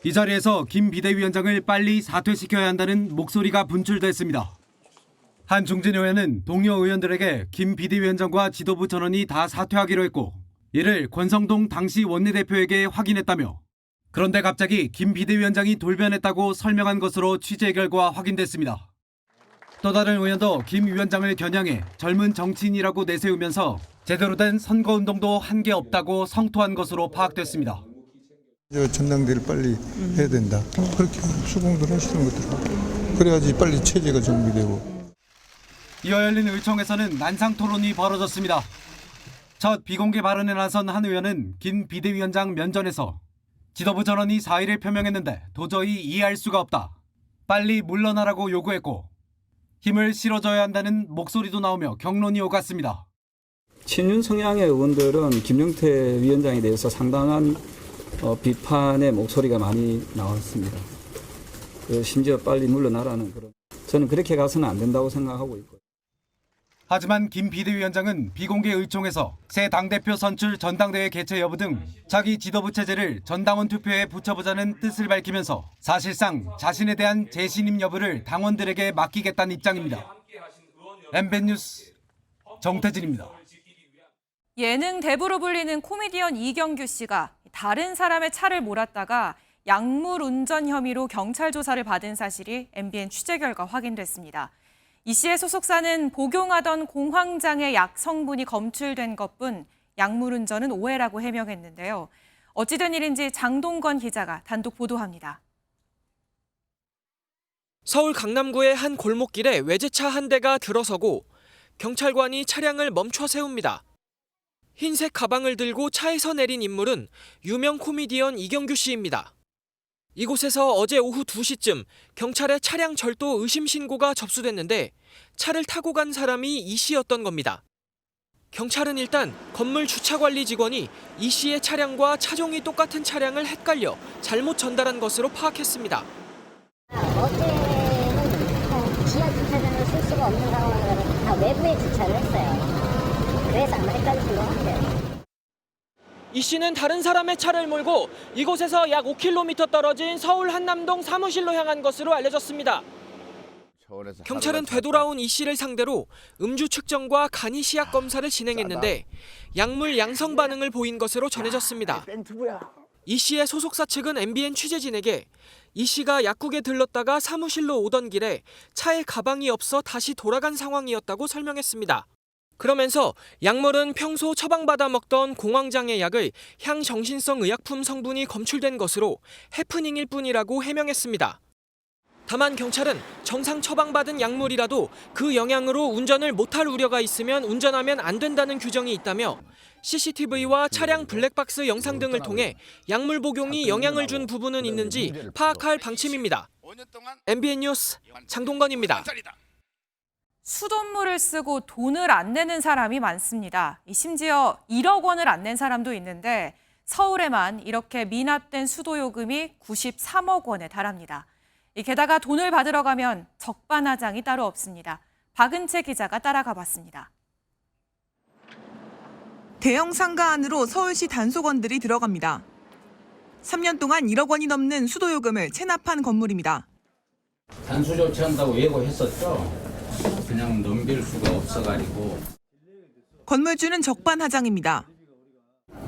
이 자리에서 김 비대위원장을 빨리 사퇴시켜야 한다는 목소리가 분출됐습니다. 한 중진 의원은 동료 의원들에게 김 비대위원장과 지도부 전원이 다 사퇴하기로 했고 이를 권성동 당시 원내대표에게 확인했다며 그런데 갑자기 김 비대위원장이 돌변했다고 설명한 것으로 취재 결과 확인됐습니다. 또 다른 의원도 김 위원장을 겨냥해 젊은 정치인이라고 내세우면서 제대로 된 선거운동도 한 게 없다고 성토한 것으로 파악됐습니다. 전당대회를 빨리 해야 된다. 그렇게 수긍들 하시는 것들. 그래야지 빨리 체제가 정비되고. 이어 열린 의총에서는 난상토론이 벌어졌습니다. 첫 비공개 발언에 나선 한 의원은 김 비대위원장 면전에서 지도부 전원이 사의를 표명했는데 도저히 이해할 수가 없다. 빨리 물러나라고 요구했고 힘을 실어줘야 한다는 목소리도 나오며 격론이 오갔습니다. 친윤 성향의 의원들은 김용태 위원장에 대해서 상당한 비판의 목소리가 많이 나왔습니다. 심지어 빨리 물러나라는 그런. 저는 그렇게 가서는 안 된다고 생각하고 있고요. 하지만 김 비대위원장은 비공개 의총에서 새 당대표 선출 전당대회 개최 여부 등 자기 지도부 체제를 전당원 투표에 붙여보자는 뜻을 밝히면서 사실상 자신에 대한 재신임 여부를 당원들에게 맡기겠다는 입장입니다. MBN 뉴스 정태진입니다. 예능 대부로 불리는 코미디언 이경규 씨가 다른 사람의 차를 몰았다가 약물 운전 혐의로 경찰 조사를 받은 사실이 MBN 취재 결과 확인됐습니다. 이 씨의 소속사는 복용하던 공황장애 약 성분이 검출된 것뿐 약물 운전은 오해라고 해명했는데요. 어찌된 일인지 장동건 기자가 단독 보도합니다. 서울 강남구의 한 골목길에 외제차 한 대가 들어서고 경찰관이 차량을 멈춰 세웁니다. 흰색 가방을 들고 차에서 내린 인물은 유명 코미디언 이경규 씨입니다. 이곳에서 어제 오후 2시쯤 경찰에 차량 절도 의심 신고가 접수됐는데 차를 타고 간 사람이 이 씨였던 겁니다. 경찰은 일단 건물 주차관리 직원이 이 씨의 차량과 차종이 똑같은 차량을 헷갈려 잘못 전달한 것으로 파악했습니다. 어제는 지하 주차장을 쓸 수가 없는 상황이라 다 외부에 주차를 했어요. 그래서 아마 헷갈리신 것 같아요. 이 씨는 다른 사람의 차를 몰고 이곳에서 약 5km 떨어진 서울 한남동 사무실로 향한 것으로 알려졌습니다. 경찰은 되돌아온 이 씨를 상대로 음주 측정과 간이 시약 검사를 진행했는데 약물 양성 반응을 보인 것으로 전해졌습니다. 이 씨의 소속사 측은 MBN 취재진에게 이 씨가 약국에 들렀다가 사무실로 오던 길에 차에 가방이 없어 다시 돌아간 상황이었다고 설명했습니다. 그러면서 약물은 평소 처방받아 먹던 공황장애 약의 향정신성 의약품 성분이 검출된 것으로 해프닝일 뿐이라고 해명했습니다. 다만 경찰은 정상 처방받은 약물이라도 그 영향으로 운전을 못할 우려가 있으면 운전하면 안 된다는 규정이 있다며 CCTV와 차량 블랙박스 영상 등을 통해 약물 복용이 영향을 준 부분은 있는지 파악할 방침입니다. MBN 뉴스 장동건입니다. 수돗물을 쓰고 돈을 안 내는 사람이 많습니다. 심지어 1억 원을 안 낸 사람도 있는데 서울에만 이렇게 미납된 수도요금이 93억 원에 달합니다. 게다가 돈을 받으러 가면 적반하장이 따로 없습니다. 박은채 기자가 따라가 봤습니다. 대형 상가 안으로 서울시 단속원들이 들어갑니다. 3년 동안 1억 원이 넘는 수도요금을 체납한 건물입니다. 단수 조치한다고 예고했었죠. 그냥 넘길 수가 없어가지고. 건물주는 적반하장입니다.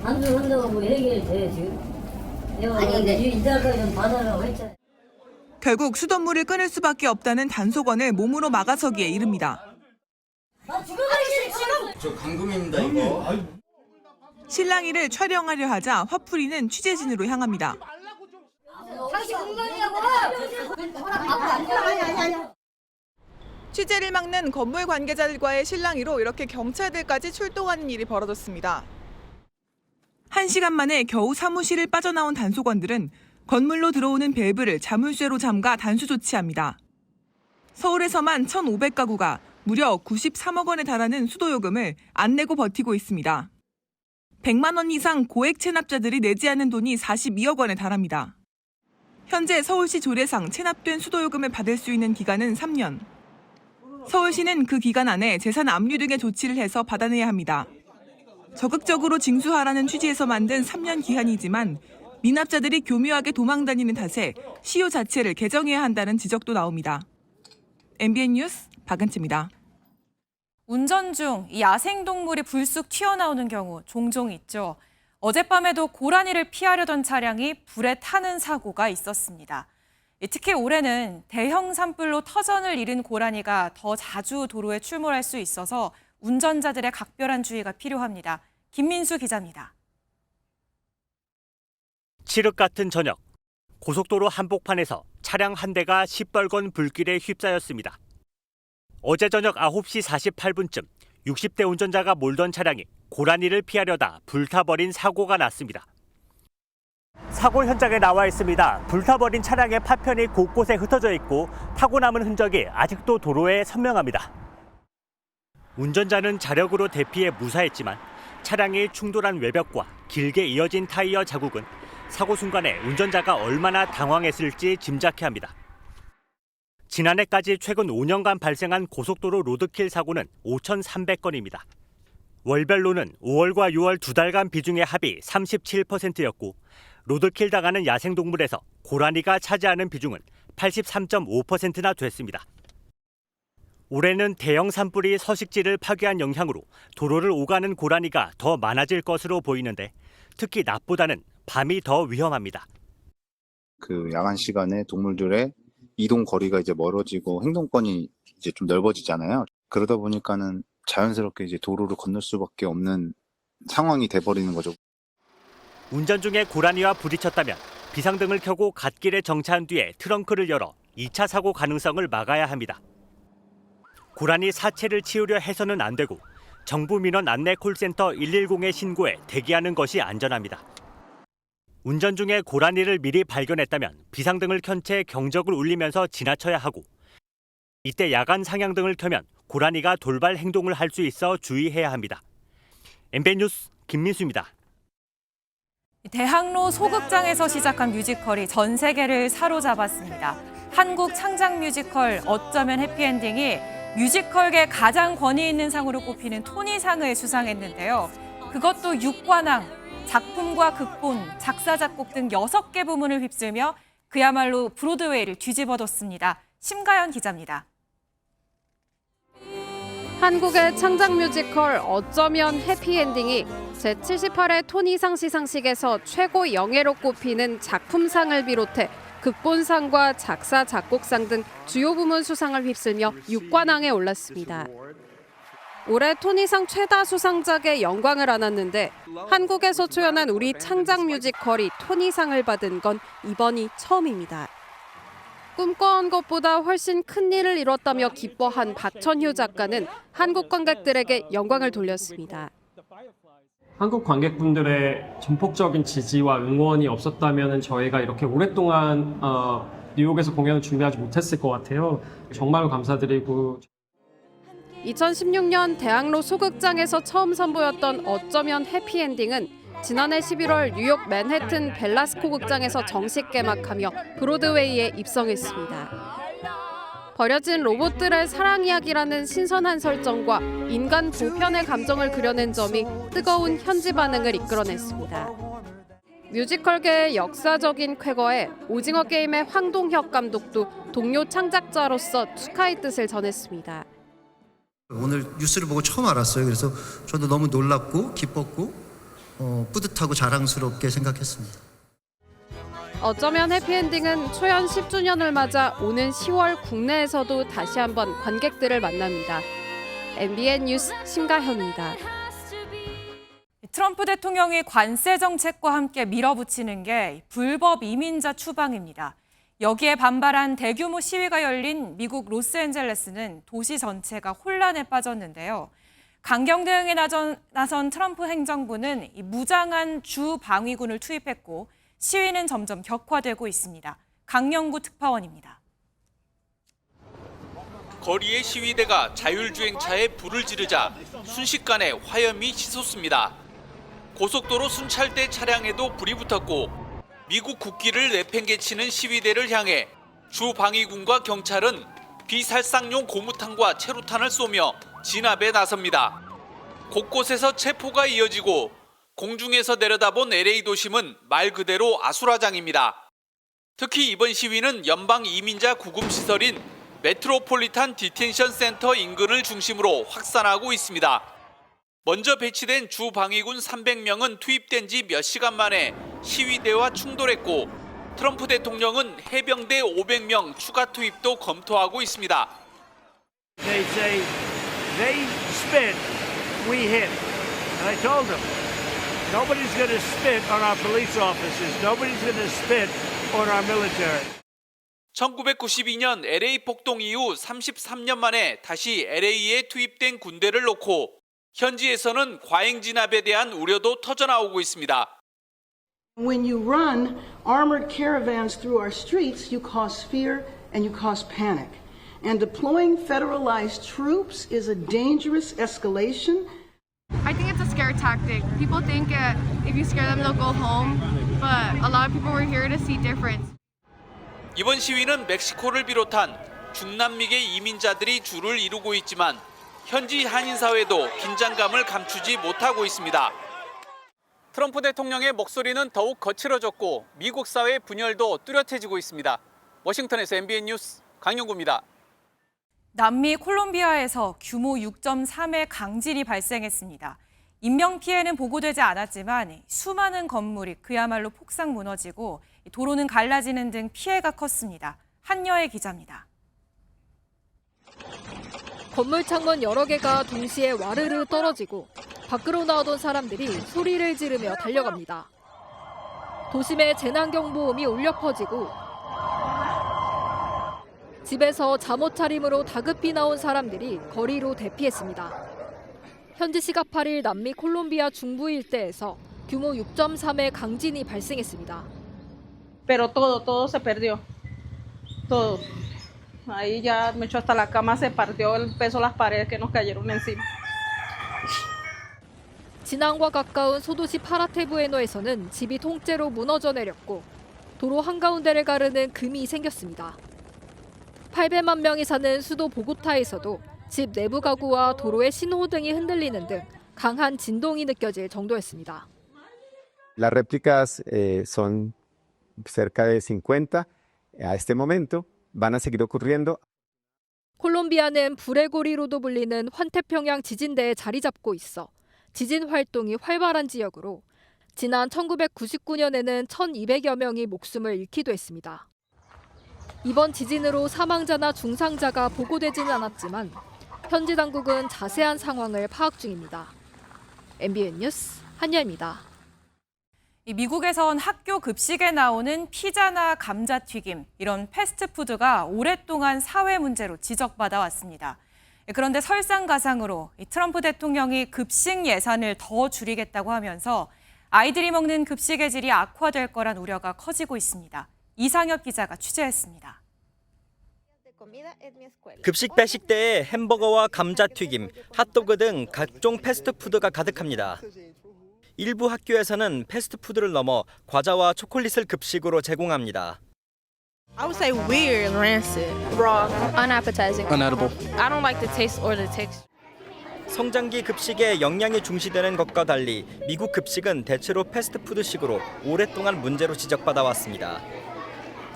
단속한다고 뭐 해결돼 지금? 내가 이자가 좀 받아라고 했잖아요. 결국 수돗물을 끊을 수밖에 없다는 단속원을 몸으로 막아서기에 이릅니다. 저 감금입니다 이거. 실랑이를 촬영하려 하자 화풀이는 취재진으로 향합니다. 당신 공무원이라고! 취재를 막는 건물 관계자들과의 실랑이로 이렇게 경찰들까지 출동하는 일이 벌어졌습니다. 1시간 만에 겨우 사무실을 빠져나온 단속원들은 건물로 들어오는 밸브를 자물쇠로 잠가 단수 조치합니다. 서울에서만 1,500가구가 무려 93억 원에 달하는 수도요금을 안 내고 버티고 있습니다. 100만 원 이상 고액 체납자들이 내지 않은 돈이 42억 원에 달합니다. 현재 서울시 조례상 체납된 수도요금을 받을 수 있는 기간은 3년. 서울시는 그 기간 안에 재산 압류 등의 조치를 해서 받아내야 합니다. 적극적으로 징수하라는 취지에서 만든 3년 기한이지만 미납자들이 교묘하게 도망다니는 탓에 시효 자체를 개정해야 한다는 지적도 나옵니다. MBN 뉴스 박은채입니다. 운전 중 야생동물이 불쑥 튀어나오는 경우 종종 있죠. 어젯밤에도 고라니를 피하려던 차량이 불에 타는 사고가 있었습니다. 특히 올해는 대형 산불로 터전을 잃은 고라니가 더 자주 도로에 출몰할 수 있어서 운전자들의 각별한 주의가 필요합니다. 김민수 기자입니다. 칠흑 같은 저녁, 고속도로 한복판에서 차량 한 대가 시뻘건 불길에 휩싸였습니다. 어제 저녁 9시 48분쯤 60대 운전자가 몰던 차량이 고라니를 피하려다 불타버린 사고가 났습니다. 사고 현장에 나와 있습니다. 불타버린 차량의 파편이 곳곳에 흩어져 있고 타고 남은 흔적이 아직도 도로에 선명합니다. 운전자는 자력으로 대피해 무사했지만 차량이 충돌한 외벽과 길게 이어진 타이어 자국은 사고 순간에 운전자가 얼마나 당황했을지 짐작케 합니다. 지난해까지 최근 5년간 발생한 고속도로 로드킬 사고는 5,300건입니다. 월별로는 5월과 6월 2달간 비중의 합이 37%였고 로드킬 당하는 야생동물에서 고라니가 차지하는 비중은 83.5%나 됐습니다. 올해는 대형 산불이 서식지를 파괴한 영향으로 도로를 오가는 고라니가 더 많아질 것으로 보이는데 특히 낮보다는 밤이 더 위험합니다. 그 야간 시간에 동물들의 이동 거리가 이제 멀어지고 행동권이 이제 좀 넓어지잖아요. 그러다 보니까는 자연스럽게 이제 도로를 건널 수밖에 없는 상황이 돼버리는 거죠. 운전 중에 고라니와 부딪혔다면 비상등을 켜고 갓길에 정차한 뒤에 트렁크를 열어 2차 사고 가능성을 막아야 합니다. 고라니 사체를 치우려 해서는 안 되고 정부 민원 안내 콜센터 110에 신고해 대기하는 것이 안전합니다. 운전 중에 고라니를 미리 발견했다면 비상등을 켠 채 경적을 울리면서 지나쳐야 하고 이때 야간 상향등을 켜면 고라니가 돌발 행동을 할 수 있어 주의해야 합니다. MBN 뉴스 김민수입니다. 대학로 소극장에서 시작한 뮤지컬이 전 세계를 사로잡았습니다. 한국 창작 뮤지컬 어쩌면 해피엔딩이 뮤지컬계 가장 권위 있는 상으로 꼽히는 토니상을 수상했는데요. 그것도 6관왕, 작품과 극본, 작사, 작곡 등 6개 부문을 휩쓸며 그야말로 브로드웨이를 뒤집어뒀습니다. 심가연 기자입니다. 한국의 창작 뮤지컬 어쩌면 해피엔딩이 제78회 토니상 시상식에서 최고 영예로 꼽히는 작품상을 비롯해 극본상과 작사, 작곡상 등 주요 부문 수상을 휩쓸며 6관왕에 올랐습니다. 올해 토니상 최다 수상작에 영광을 안았는데 한국에서 초연한 우리 창작 뮤지컬이 토니상을 받은 건 이번이 처음입니다. 꿈꿔온 것보다 훨씬 큰 일을 이뤘다며 기뻐한 박천효 작가는 한국 관객들에게 영광을 돌렸습니다. 한국 관객분들의 전폭적인 지지와 응원이 없었다면 저희가 이렇게 오랫동안 뉴욕에서 공연을 준비하지 못했을 것 같아요. 정말로 감사드리고. 2016년 대학로 소극장에서 처음 선보였던 어쩌면 해피엔딩은 지난해 11월 뉴욕 맨해튼 벨라스코 극장에서 정식 개막하며 브로드웨이에 입성했습니다. 버려진 로봇들의 사랑 이야기라는 신선한 설정과 인간 보편의 감정을 그려낸 점이 뜨거운 현지 반응을 이끌어냈습니다. 뮤지컬계의 역사적인 쾌거에 오징어 게임의 황동혁 감독도 동료 창작자로서 축하의 뜻을 전했습니다. 오늘 뉴스를 보고 처음 알았어요. 그래서 저도 너무 놀랍고 기뻤고 뿌듯하고 자랑스럽게 생각했습니다. 어쩌면 해피엔딩은 초연 10주년을 맞아 오는 10월 국내에서도 다시 한번 관객들을 만납니다. MBN 뉴스 심가현입니다. 트럼프 대통령이 관세 정책과 함께 밀어붙이는 게 불법 이민자 추방입니다. 여기에 반발한 대규모 시위가 열린 미국 로스앤젤레스는 도시 전체가 혼란에 빠졌는데요. 강경 대응에 나선 트럼프 행정부는 무장한 주 방위군을 투입했고 시위는 점점 격화되고 있습니다. 강영구 특파원입니다. 거리의 시위대가 자율주행차에 불을 지르자 순식간에 화염이 치솟습니다. 고속도로 순찰대 차량에도 불이 붙었고 미국 국기를 내팽개치는 시위대를 향해 주 방위군과 경찰은 비살상용 고무탄과 체루탄을 쏘며 진압에 나섭니다. 곳곳에서 체포가 이어지고 공중에서 내려다본 LA 도심은 말 그대로 아수라장입니다. 특히 이번 시위는 연방 이민자 구금 시설인 메트로폴리탄 디텐션 센터 인근을 중심으로 확산하고 있습니다. 먼저 배치된 주 방위군 300명은 투입된 지 몇 시간 만에 시위대와 충돌했고 트럼프 대통령은 해병대 500명 추가 투입도 검토하고 있습니다. They say they spit, we hit. And I told them, nobody's going to spit on our police officers. Nobody's going to spit on our military. 1992년 LA 폭동 이후 33년 만에 다시 LA에 투입된 군대를 놓고 현지에서는 과잉 진압에 대한 우려도 터져나오고 있습니다. When you run armored caravans through our streets, you cause fear and you cause panic. And deploying federalized troops is a dangerous escalation. I think it's a scare tactic. People think if you scare them, they'll go home. But a lot of people were here to see difference. 이번 시위는 멕시코를 비롯한 중남미계 이민자들이 주를 이루고 있지만 현지 한인 사회도 긴장감을 감추지 못하고 있습니다. 트럼프 대통령의 목소리는 더욱 거칠어졌고 미국 사회 분열도 뚜렷해지고 있습니다. 워싱턴에서 MBN 뉴스 강영구입니다. 남미 콜롬비아에서 규모 6.3의 강진이 발생했습니다. 인명피해는 보고되지 않았지만 수많은 건물이 그야말로 폭삭 무너지고 도로는 갈라지는 등 피해가 컸습니다. 한여의 기자입니다. 건물 창문 여러 개가 동시에 와르르 떨어지고 밖으로 나오던 사람들이 소리를 지르며 달려갑니다. 도심에 재난경보음이 울려 퍼지고 집에서 잠옷 차림으로 다급히 나온 사람들이 거리로 대피했습니다. 현지 시각 8일 남미 콜롬비아 중부 일대에서 규모 6.3의 강진이 발생했습니다. Pero todo se perdió. Todo. Ahí ya me echó hasta la cama, se partió el peso las paredes que nos cayeron encima. 진앙과 가까운 소도시 파라테부에노에서는 집이 통째로 무너져 내렸고 도로 한가운데를 가르는 금이 생겼습니다. 800만 명이 사는 수도 보고타에서도 집 내부 가구와 도로의 신호등이 흔들리는 등 강한 진동이 느껴질 정도였습니다. Las réplicas son cerca de 50 a este momento. Van a seguir ocurriendo. 콜롬비아는 불의 고리로도 불리는 환태평양 지진대에 자리 잡고 있어 지진 활동이 활발한 지역으로 지난 1999년에는 1,200여 명이 목숨을 잃기도 했습니다. 이번 지진으로 사망자나 중상자가 보고되지는 않았지만 현지 당국은 자세한 상황을 파악 중입니다. MBN 뉴스 한여입니다. 미국에선 학교 급식에 나오는 피자나 감자튀김, 이런 패스트푸드가 오랫동안 사회 문제로 지적받아 왔습니다. 그런데 설상가상으로 트럼프 대통령이 급식 예산을 더 줄이겠다고 하면서 아이들이 먹는 급식의 질이 악화될 거란 우려가 커지고 있습니다. 이상엽 기자가 취재했습니다. 급식 배식대에 햄버거와 감자튀김, 핫도그 등 각종 패스트푸드가 가득합니다. 일부 학교에서는 패스트푸드를 넘어 과자와 초콜릿을 급식으로 제공합니다. I would say weird, rancid, raw, unappetizing, unedible. I don't like the taste or the texture. 성장기 급식에 영양이 중시되는 것과 달리 미국 급식은 대체로 패스트푸드식으로 오랫동안 문제로 지적받아 왔습니다.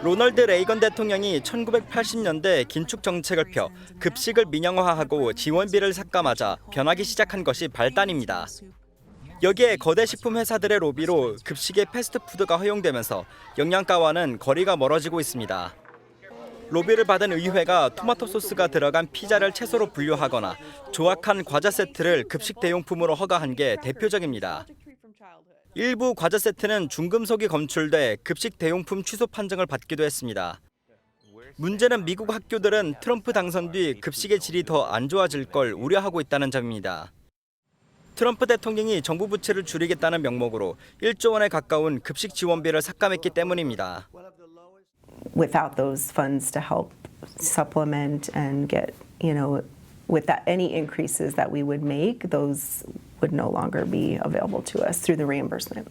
로널드 레이건 대통령이 1980년대 긴축 정책을 펴 급식을 민영화하고 지원비를 삭감하자 변하기 시작한 것이 발단입니다. 여기에 거대 식품 회사들의 로비로 급식의 패스트푸드가 허용되면서 영양가와는 거리가 멀어지고 있습니다. 로비를 받은 의회가 토마토 소스가 들어간 피자를 채소로 분류하거나 조악한 과자 세트를 급식 대용품으로 허가한 게 대표적입니다. 일부 과자 세트는 중금속이 검출돼 급식 대용품 취소 판정을 받기도 했습니다. 문제는 미국 학교들은 트럼프 당선 뒤 급식의 질이 더 안 좋아질 걸 우려하고 있다는 점입니다. 트럼프 대통령이 정부 부채를 줄이겠다는 명목으로 1조 원에 가까운 급식 지원비를 삭감했기 때문입니다. Without those funds to help supplement and get, with that any increases that we would make, those would no longer be available to us through the reimbursement.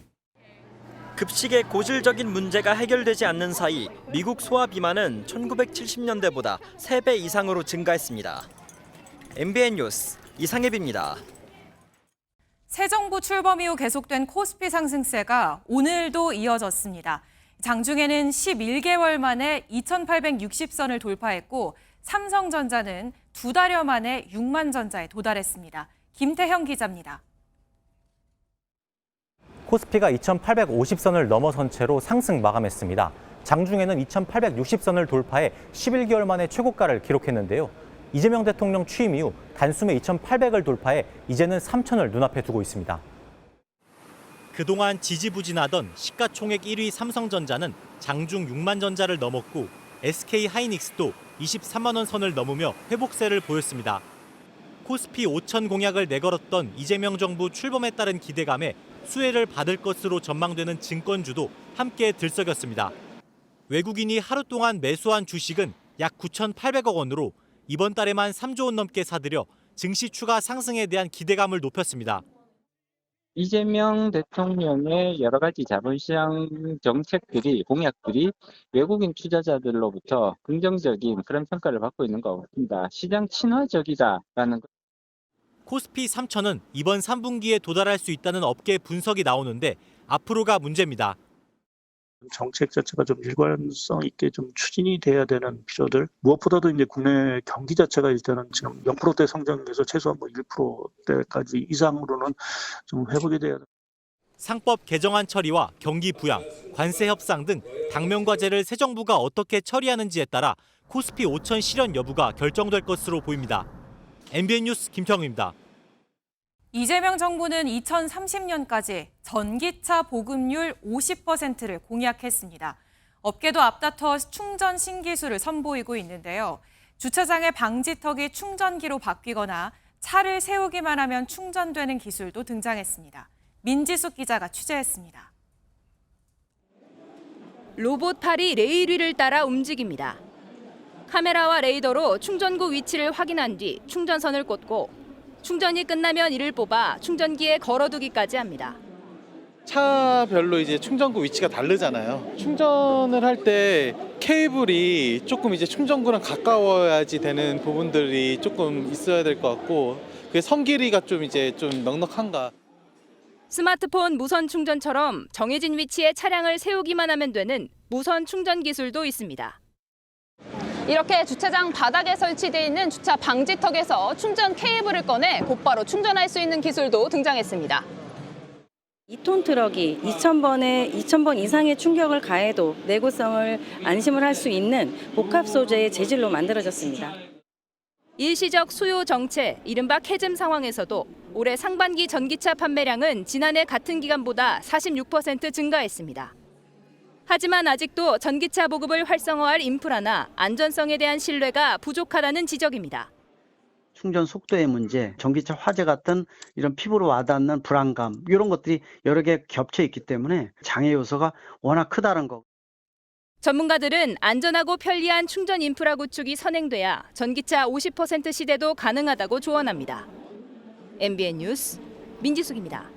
급식의 고질적인 문제가 해결되지 않는 사이 미국 소아 비만은 1970년대보다 3배 이상으로 증가했습니다. MBN 뉴스 이상엽입니다. 새 정부 출범 이후 계속된 코스피 상승세가 오늘도 이어졌습니다. 장중에는 11개월 만에 2,860선을 돌파했고 삼성전자는 2달여 만에 6만 전자에 도달했습니다. 김태형 기자입니다. 코스피가 2,850선을 넘어선 채로 상승 마감했습니다. 장중에는 2,860선을 돌파해 11개월 만에 최고가를 기록했는데요. 이재명 대통령 취임 이후 단숨에 2,800을 돌파해 이제는 3,000을 눈앞에 두고 있습니다. 그동안 지지부진하던 시가총액 1위 삼성전자는 장중 6만 전자를 넘었고 SK하이닉스도 23만 원 선을 넘으며 회복세를 보였습니다. 코스피 5천 공약을 내걸었던 이재명 정부 출범에 따른 기대감에 수혜를 받을 것으로 전망되는 증권주도 함께 들썩였습니다. 외국인이 하루 동안 매수한 주식은 약 9,800억 원으로 이번 달에만 3조 원 넘게 사들여 증시 추가 상승에 대한 기대감을 높였습니다. 이재명 대통령의 여러 가지 자본시장 정책들이, 공약들이 외국인 투자자들로부터 긍정적인 그런 평가를 받고 있는 것 같습니다. 시장 친화적이다라는 것. 코스피 3천은 이번 3분기에 도달할 수 있다는 업계 분석이 나오는데 앞으로가 문제입니다. 정책 자체가 좀 일관성 있게 좀 추진이 돼야 되는 필요들. 무엇보다도 이제 국내 경기 자체가 일단은 지금 0%대 성장에서 최소한 1%대까지 이상으로는 좀 회복이 돼야 됩니다. 상법 개정안 처리와 경기 부양, 관세 협상 등 당면 과제를 새 정부가 어떻게 처리하는지에 따라 코스피 5천 실현 여부가 결정될 것으로 보입니다. MBN 뉴스 김평우입니다. 이재명 정부는 2030년까지 전기차 보급률 50%를 공약했습니다. 업계도 앞다퉈 충전 신기술을 선보이고 있는데요. 주차장의 방지턱이 충전기로 바뀌거나 차를 세우기만 하면 충전되는 기술도 등장했습니다. 민지숙 기자가 취재했습니다. 로봇 팔이 레일 위를 따라 움직입니다. 카메라와 레이더로 충전구 위치를 확인한 뒤 충전선을 꽂고 충전이 끝나면 이를 뽑아 충전기에 걸어두기까지 합니다. 차별로 이제 충전구 위치가 다르잖아요. 충전을 할 때 케이블이 조금 이제 충전구랑 가까워야지 되는 부분들이 조금 있어야 될 것 같고, 그 선 길이가 좀 넉넉한가. 스마트폰 무선 충전처럼 정해진 위치에 차량을 세우기만 하면 되는 무선 충전 기술도 있습니다. 이렇게 주차장 바닥에 설치되어 있는 주차 방지턱에서 충전 케이블을 꺼내 곧바로 충전할 수 있는 기술도 등장했습니다. 2톤 트럭이 2,000번 이상의 충격을 가해도 내구성을 안심을 할 수 있는 복합 소재의 재질로 만들어졌습니다. 일시적 수요 정체, 이른바 캐즘 상황에서도 올해 상반기 전기차 판매량은 지난해 같은 기간보다 46% 증가했습니다. 하지만 아직도 전기차 보급을 활성화할 인프라나 안전성에 대한 신뢰가 부족하다는 지적입니다. 충전 속도의 문제, 전기차 화재 같은 이런 피부로 와닿는 불안감, 이런 것들이 여러 개 겹쳐 있기 때문에 장애 요소가 워낙 크다는 거. 전문가들은 안전하고 편리한 충전 인프라 구축이 선행돼야 전기차 50% 시대도 가능하다고 조언합니다. MBN 뉴스 민지숙입니다.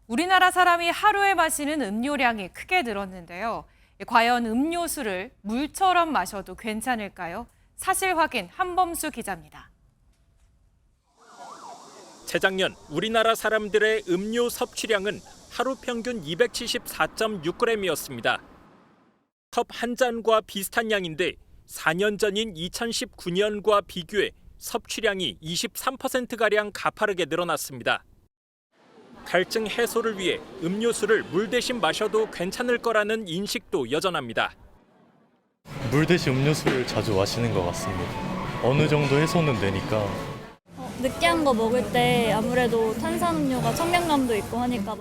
우리나라 사람이 하루에 마시는 음료량이 크게 늘었는데요. 과연 음료수를 물처럼 마셔도 괜찮을까요? 사실 확인 한범수 기자입니다. 재작년 우리나라 사람들의 음료 섭취량은 하루 평균 274.6g이었습니다. 컵 한 잔과 비슷한 양인데 4년 전인 2019년과 비교해 섭취량이 23%가량 가파르게 늘어났습니다. 갈증 해소를 위해 음료수를 물 대신 마셔도 괜찮을 거라는 인식도 여전합니다. 물 대신 음료수를 자주 마시는 것 같습니다. 어느 정도 해소는 되니까. 느끼한 거 먹을 때 아무래도 탄산음료가 청량감도 있고 하니까.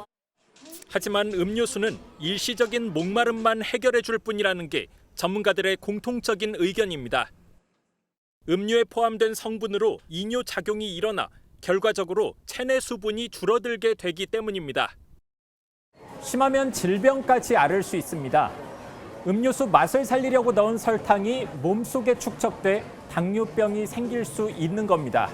하지만 음료수는 일시적인 목마름만 해결해 줄 뿐이라는 게 전문가들의 공통적인 의견입니다. 음료에 포함된 성분으로 이뇨 작용이 일어나 결과적으로 체내 수분이 줄어들게 되기 때문입니다. 심하면 질병까지 앓을 수 있습니다. 음료수 맛을 살리려고 넣은 설탕이 몸속에 축적돼 당뇨병이 생길 수 있는 겁니다.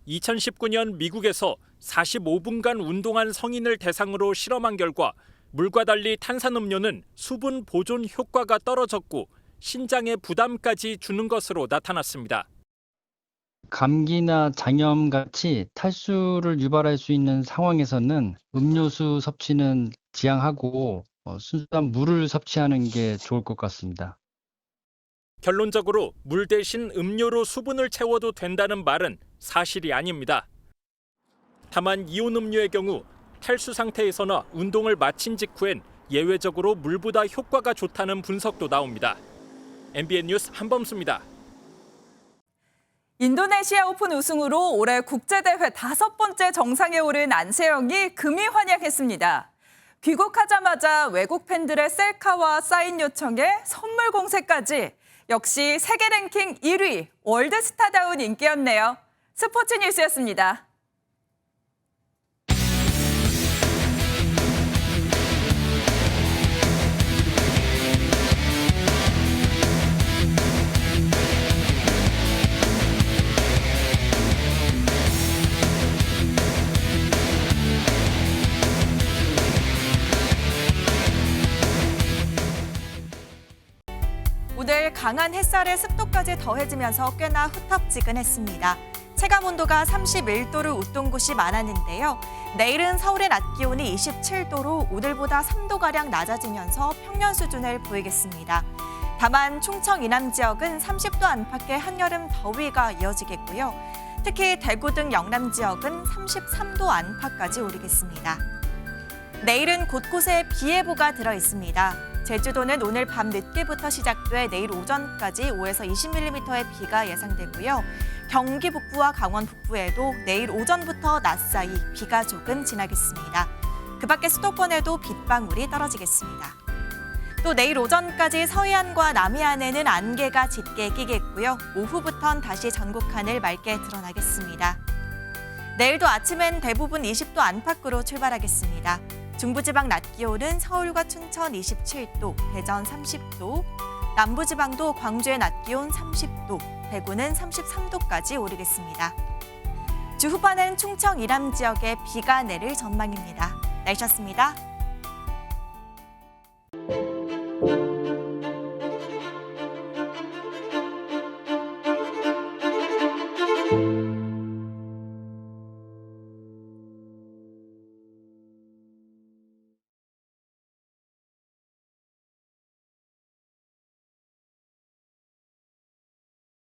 2019년 미국에서 45분간 운동한 성인을 대상으로 실험한 결과 물과 달리 탄산음료는 수분 보존 효과가 떨어졌고 신장에 부담까지 주는 것으로 나타났습니다. 감기나 장염 같이 탈수를 유발할 수 있는 상황에서는 음료수 섭취는 지양하고 순수한 물을 섭취하는 게 좋을 것 같습니다. 결론적으로 물 대신 음료로 수분을 채워도 된다는 말은 사실이 아닙니다. 다만 이온 음료의 경우 탈수 상태에서나 운동을 마친 직후엔 예외적으로 물보다 효과가 좋다는 분석도 나옵니다. MBN 뉴스 한범수입니다. 인도네시아 오픈 우승으로 올해 국제대회 5번째 정상에 오른 안세영이 금이 활약했습니다. 귀국하자마자 외국 팬들의 셀카와 사인 요청에 선물 공세까지 역시 세계 랭킹 1위, 월드스타다운 인기였네요. 스포츠 뉴스였습니다. 오늘 강한 햇살에 습도까지 더해지면서 꽤나 후텁지근했습니다. 체감온도가 31도를 웃돈 곳이 많았는데요. 내일은 서울의 낮 기온이 27도로 오늘보다 3도가량 낮아지면서 평년 수준을 보이겠습니다. 다만 충청 이남 지역은 30도 안팎의 한여름 더위가 이어지겠고요. 특히 대구 등 영남 지역은 33도 안팎까지 오르겠습니다. 내일은 곳곳에 비 예보가 들어 있습니다. 제주도는 오늘 밤 늦게부터 시작돼 내일 오전까지 5에서 20mm의 비가 예상되고요. 경기 북부와 강원 북부에도 내일 오전부터 낮 사이 비가 조금 지나겠습니다. 그 밖에 수도권에도 빗방울이 떨어지겠습니다. 또 내일 오전까지 서해안과 남해안에는 안개가 짙게 끼겠고요. 오후부턴 다시 전국 하늘 맑게 드러나겠습니다. 내일도 아침엔 대부분 20도 안팎으로 출발하겠습니다. 중부지방 낮 기온은 서울과 춘천 27도, 대전 30도, 남부지방도 광주의 낮 기온 30도, 대구는 33도까지 오르겠습니다. 주 후반엔 충청 이남 지역에 비가 내릴 전망입니다. 날씨였습니다.